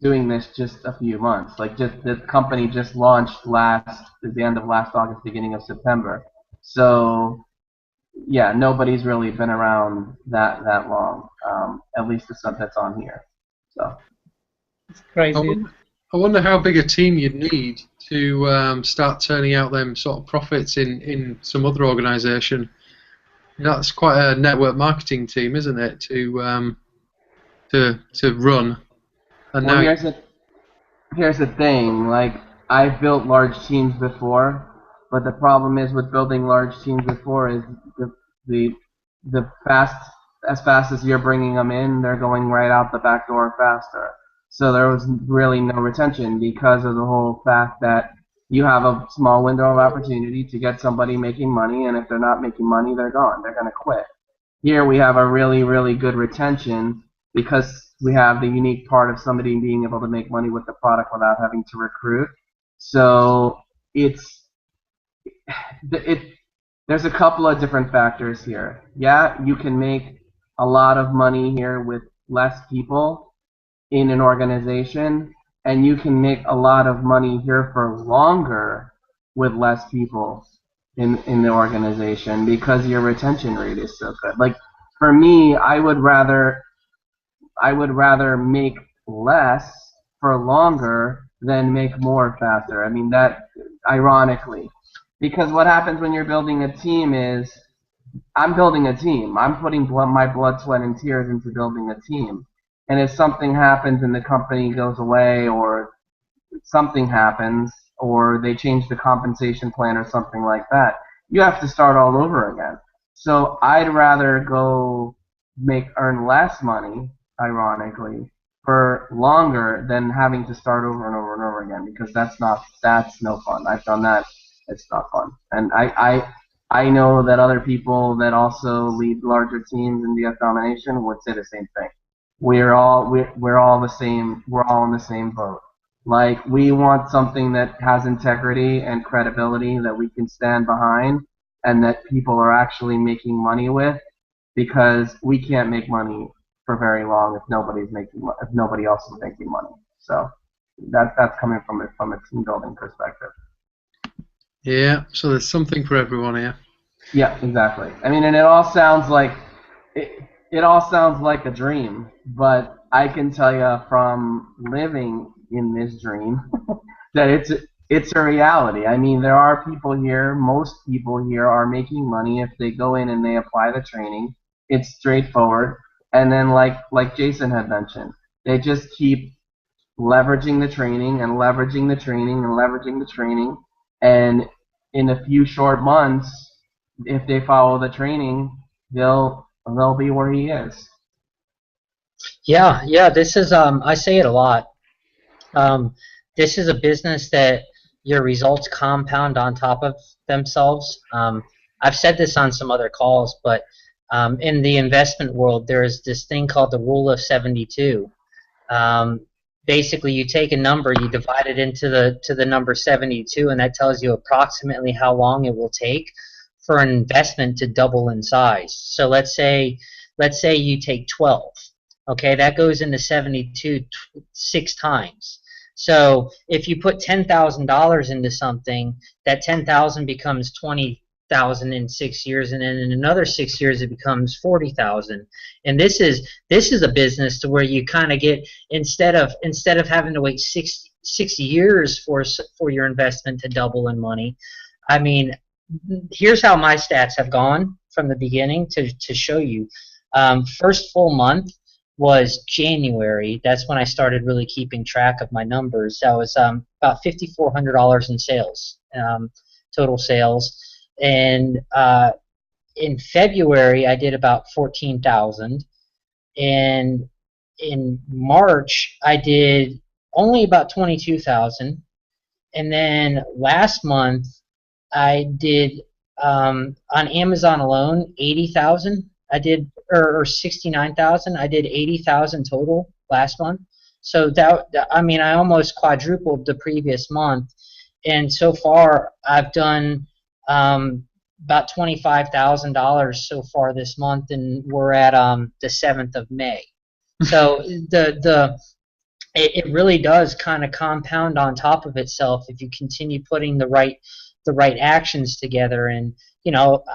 doing this just a few months. Like, just the company just launched at the end of last August, beginning of September. So yeah, nobody's really been around that long. At least the stuff that's on here. So it's crazy. I wonder how big a team you'd need to start turning out them sort of profits in some other organisation. That's quite a network marketing team, isn't it? To run. And well, now here's the thing. Like, I've built large teams before, but the problem is with building large teams before is the as fast as you're bringing them in, they're going right out the back door faster. So there was really no retention, because of the whole fact that you have a small window of opportunity to get somebody making money, and if they're not making money, they're gone. They're going to quit. Here we have a really, really good retention because we have the unique part of somebody being able to make money with the product without having to recruit. So it's it. There's a couple of different factors here. Yeah, you can make a lot of money here with less people in an organization, and you can make a lot of money here for longer with less people in the organization because your retention rate is so good. Like for me, I would rather make less for longer than make more faster. I mean that ironically. Because what happens when you're building a team is I'm building a team. I'm putting my blood, sweat, and tears into building a team. And if something happens and the company goes away, or something happens, or they change the compensation plan or something like that, you have to start all over again. So I'd rather go earn less money, ironically, for longer than having to start over and over and over again because that's no fun. I've done that. It's not fun. And I know that other people that also lead larger teams in DF domination would say the same thing. We're all the same. We're all in the same boat. Like we want something that has integrity and credibility that we can stand behind and that people are actually making money with because we can't make money for very long if nobody else is making money. So that's coming from a team building perspective. Yeah, so there's something for everyone here. Yeah, exactly. I mean, and it all sounds like a dream, but I can tell you from living in this dream that it's a reality. I mean, there are people here, most people here are making money if they go in and they apply the training. It's straightforward. And then like Jason had mentioned, they just keep leveraging the training and leveraging the training and leveraging the training, and in a few short months, if they follow the training, they'll be where he is. Yeah, yeah. This is I say it a lot. Um, this is a business that your results compound on top of themselves. I've said this on some other calls, but in the investment world, there is this thing called the rule of 72. Um, Basically, you take a number, you divide it into the number 72, and that tells you approximately how long it will take for an investment to double in size. So let's say you take 12. Okay, that goes into 72 six times. So if you put $10,000 into something, that 10,000 becomes 20,000 in 6 years, and then in another 6 years it becomes 40,000. And this is a business to where you kind of get instead of having to wait 60 years for your investment to double in money. I mean, here's how my stats have gone from the beginning to show you. First full month was January. That's when I started really keeping track of my numbers. That was about $5,400 in sales, total sales. And in February, I did about 14,000. And in March, I did only about 22,000. And then last month, I did on Amazon alone 80,000. I did or 69,000. I did 80,000 total last month. So I mean, I almost quadrupled the previous month. And so far, I've done about $25,000 so far this month, and we're at the 7th of May. So it really does kind of compound on top of itself if you continue putting the right actions together. And you know,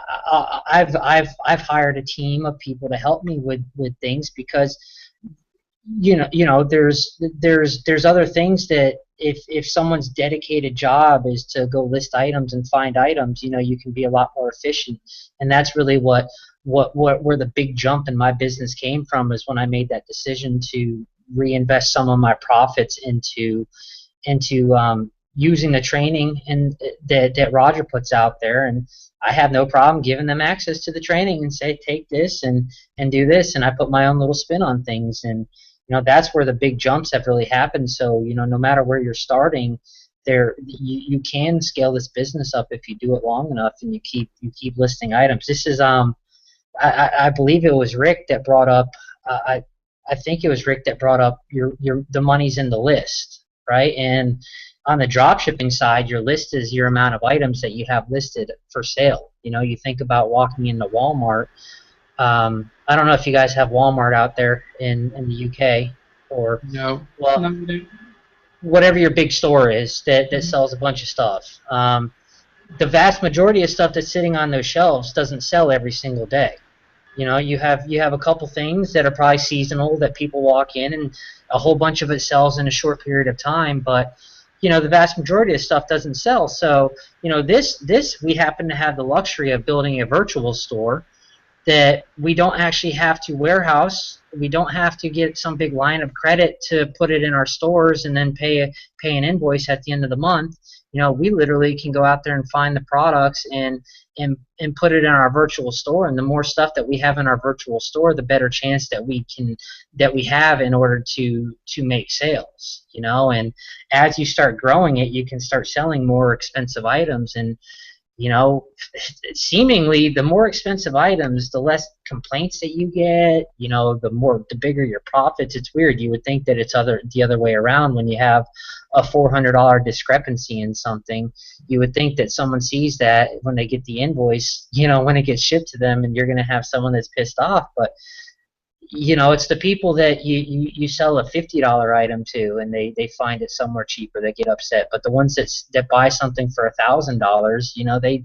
I've hired a team of people to help me with things because there's other things that if someone's dedicated job is to go list items and find items, you can be a lot more efficient. And that's really where the big jump in my business came from, is when I made that decision to reinvest some of my profits into using the training that Roger puts out there. And I have no problem giving them access to the training and say, take this and do this, and I put my own little spin on things. And that's where the big jumps have really happened. So no matter where you're starting, you can scale this business up if you do it long enough and you keep listing items. I believe it was Rick that brought up. I think it was Rick that brought up the money's in the list, right? And on the drop shipping side, your list is your amount of items that you have listed for sale. You know, you think about walking into Walmart. I don't know if you guys have Walmart out there in the UK or No. well, No, we don't. whatever your big store is that sells a bunch of stuff. The vast majority of stuff that's sitting on those shelves doesn't sell every single day. You know, you have a couple things that are probably seasonal that people walk in, and a whole bunch of it sells in a short period of time. But you know, the vast majority of stuff doesn't sell. So you know, this we happen to have the luxury of building a virtual store that we don't actually have to warehouse. We don't have to get some big line of credit to put it in our stores and then pay an invoice at the end of the month. You know, we literally can go out there and find the products and put it in our virtual store. And the more stuff that we have in our virtual store, the better chance that we have in order to make sales. You know, and as you start growing it, you can start selling more expensive items. And you know, seemingly the more expensive items, the less complaints that you get. You know, the bigger your profits. It's weird. You would think that it's the other way around. When you have a $400 discrepancy in something, you would think that someone sees that when they get the invoice, you know, when it gets shipped to them, and you're going to have someone that's pissed off. But you know, it's the people that you sell a $50 item to, and they find it somewhere cheaper, that get upset. But the ones that buy something for $1,000, you know, they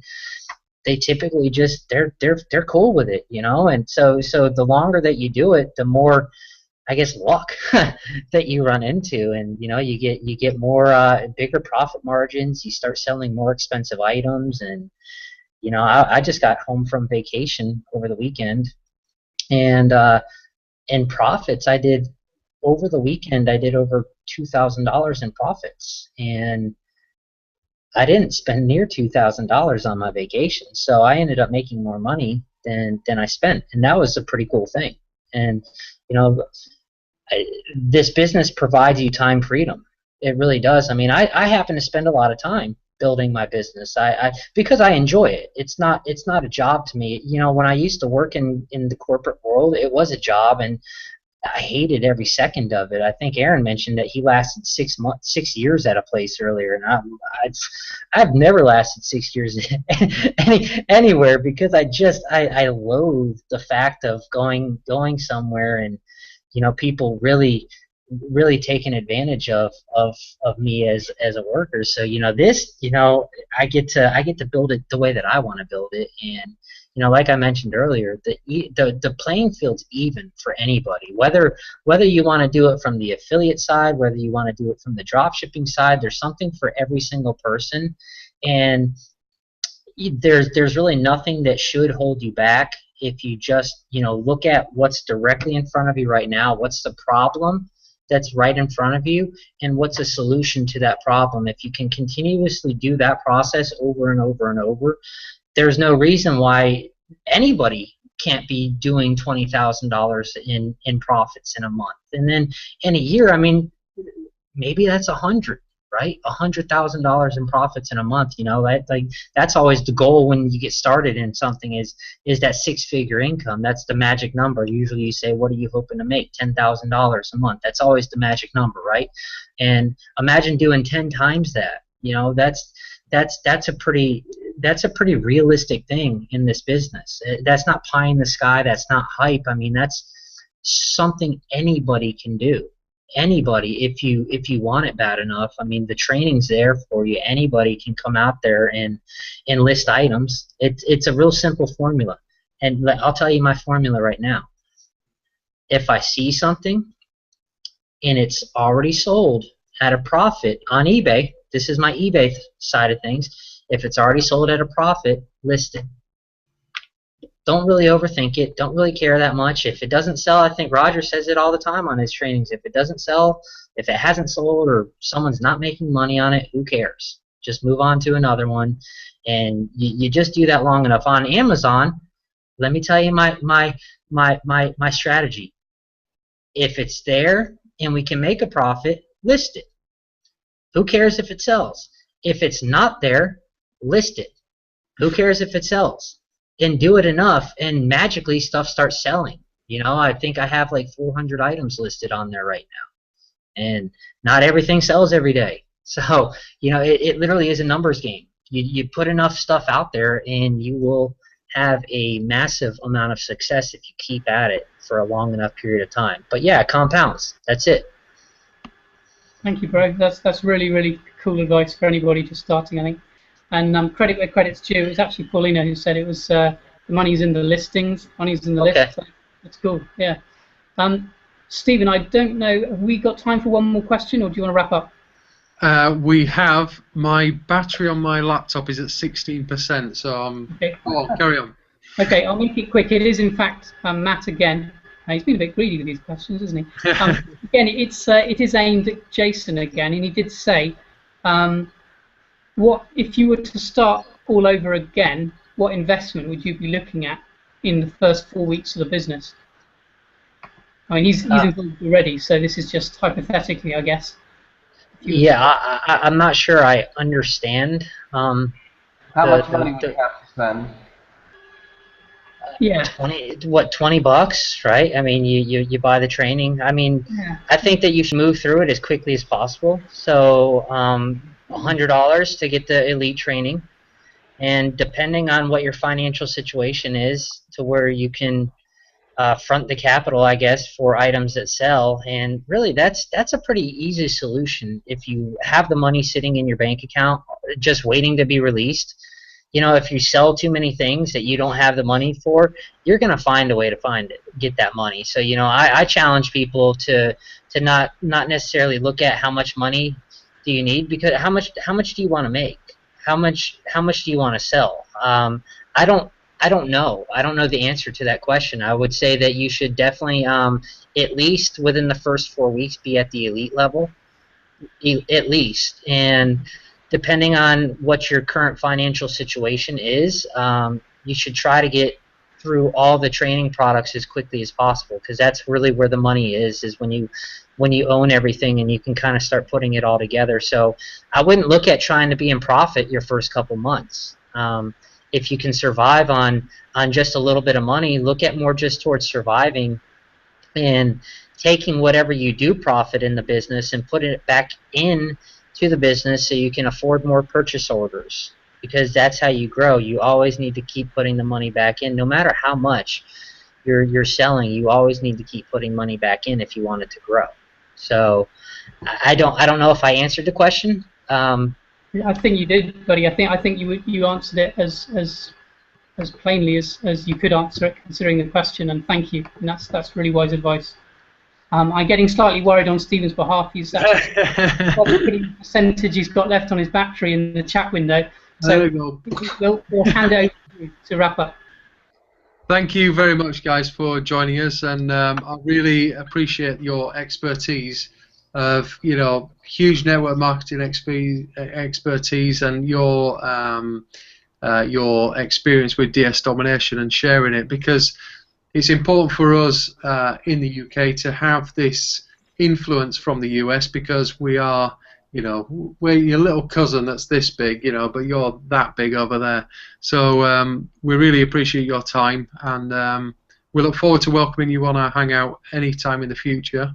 typically just they're cool with it, you know. And so the longer that you do it, the more, I guess, luck that you run into, and you know, you get more bigger profit margins. You start selling more expensive items. And you know, I just got home from vacation over the weekend, and in profits, I did over the weekend. I did over $2,000 in profits, and I didn't spend near $2,000 on my vacation. So I ended up making more money than I spent, and that was a pretty cool thing. And you know, this business provides you time freedom. It really does. I mean, I happen to spend a lot of time building my business. Because I enjoy it. It's not a job to me. You know, when I used to work in the corporate world, it was a job, and I hated every second of it. I think Aaron mentioned that he lasted 6 years at a place earlier, and I've never lasted 6 years anywhere, because I loathe the fact of going somewhere, and you know, people really taking advantage of me as a worker. So you know, this, you know, I get to build it the way that I want to build it. And you know, like I mentioned earlier, the playing field's even for anybody, whether you want to do it from the affiliate side, whether you want to do it from the drop shipping side. There's something for every single person, and there's really nothing that should hold you back if you just, you know, look at what's directly in front of you right now. What's the problem that's right in front of you, and what's a solution to that problem? If you can continuously do that process over and over and over, there's no reason why anybody can't be doing $20,000 in profits in a month. And then in a year, I mean, maybe that's 100, right? $100,000 in profits in a month. You know, that's always the goal when you get started in something, is that six-figure income. That's the magic number. Usually you say, what are you hoping to make? $10,000 a month. That's always the magic number, right? And imagine doing 10 times that. You know, that's a pretty realistic thing in this business. That's not pie in the sky. That's not hype. I mean, that's something anybody can do. Anybody, if you want it bad enough. I mean, the training's there for you. Anybody can come out there and list items. It's a real simple formula, and I'll tell you my formula right now. If I see something and it's already sold at a profit on eBay, this is my eBay side of things. If it's already sold at a profit, list it. Don't really overthink it. Don't really care that much. If it doesn't sell, I think Roger says it all the time on his trainings. If it doesn't sell, if it hasn't sold, or someone's not making money on it, who cares? Just move on to another one. And you just do that long enough. On Amazon, let me tell you my strategy. If it's there and we can make a profit, list it. Who cares if it sells? If it's not there, list it. Who cares if it sells? and do it enough, and magically stuff starts selling. You know, I think I have like 400 items listed on there right now, and not everything sells every day. So, you know, it literally is a numbers game. You put enough stuff out there, and you will have a massive amount of success if you keep at it for a long enough period of time. But yeah, it compounds. That's it. Thank you, bro. That's really, really cool advice for anybody just starting, I think. And credit where credit's due. It's actually Paulina who said it was the money's in the listings, money's in the list. So that's cool. Yeah. Stephen, I don't know. Have we got time for one more question, or do you want to wrap up? We have. My battery on my laptop is at 16%, so Okay. Oh, carry on. Okay, I'll make it quick. It is, in fact, Matt again. He's been a bit greedy with these questions, isn't he? Again, it is aimed at Jason again, and he did say, what if you were to start all over again? What investment would you be looking at in the first 4 weeks of the business? I mean, he's involved already, so this is just hypothetically, I guess. Yeah, I'm not sure I understand. How much money would you have to spend? Yeah. 20 bucks, right? I mean, you buy the training. I mean, Yeah. I think that you should move through it as quickly as possible. So, $100 to get the elite training, and depending on what your financial situation is, to where you can front the capital, I guess, for items that sell. And really, that's a pretty easy solution. If you have the money sitting in your bank account, just waiting to be released. You know, if you sell too many things that you don't have the money for, you're going to find a way to get that money. So, you know, I challenge people to not necessarily look at how much money do you need, because how much do you want to make? How much do you want to sell? I don't know. I don't know the answer to that question. I would say that you should definitely, at least within the first 4 weeks, be at the elite level, at least. And depending on what your current financial situation is, you should try to get through all the training products as quickly as possible, because that's really where the money is when you own everything and you can kind of start putting it all together. So I wouldn't look at trying to be in profit your first couple months. If you can survive on just a little bit of money, look at more just towards surviving and taking whatever you do profit in the business and putting it back in to the business so you can afford more purchase orders, because that's how you grow. You always need to keep putting the money back in. No matter how much you're selling, you always need to keep putting money back in if you want it to grow. So I don't know if I answered the question. I think you did, buddy. I think you answered it as plainly as you could answer it, considering the question. And thank you. And that's really wise advice. I'm getting slightly worried on Stephen's behalf. He's actually percentage he's got left on his battery in the chat window. So There we go. we'll hand it over to you to wrap up. Thank you very much, guys, for joining us, and I really appreciate your expertise of, you know, huge network marketing expertise and your experience with DS domination and sharing it, because it's important for us in the UK to have this influence from the US, because we are, you know, we're your little cousin that's this big, you know, but you're that big over there. So we really appreciate your time, and we look forward to welcoming you on our hangout anytime in the future.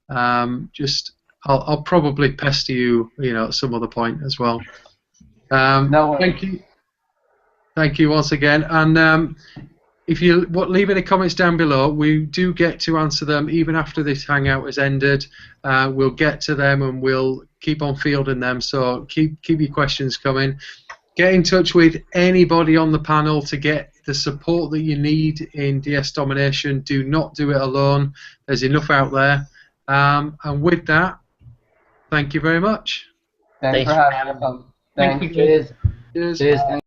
I'll probably pester you, you know, at some other point as well. No, Thank you once again, and if you leave any comments down below, we do get to answer them even after this hangout has ended. We'll get to them and we'll keep on fielding them. So keep your questions coming. Get in touch with anybody on the panel to get the support that you need in DS domination. Do not do it alone. There's enough out there. And with that, thank you very much. thanks for having us. Thank you. Cheers. Cheers. Cheers.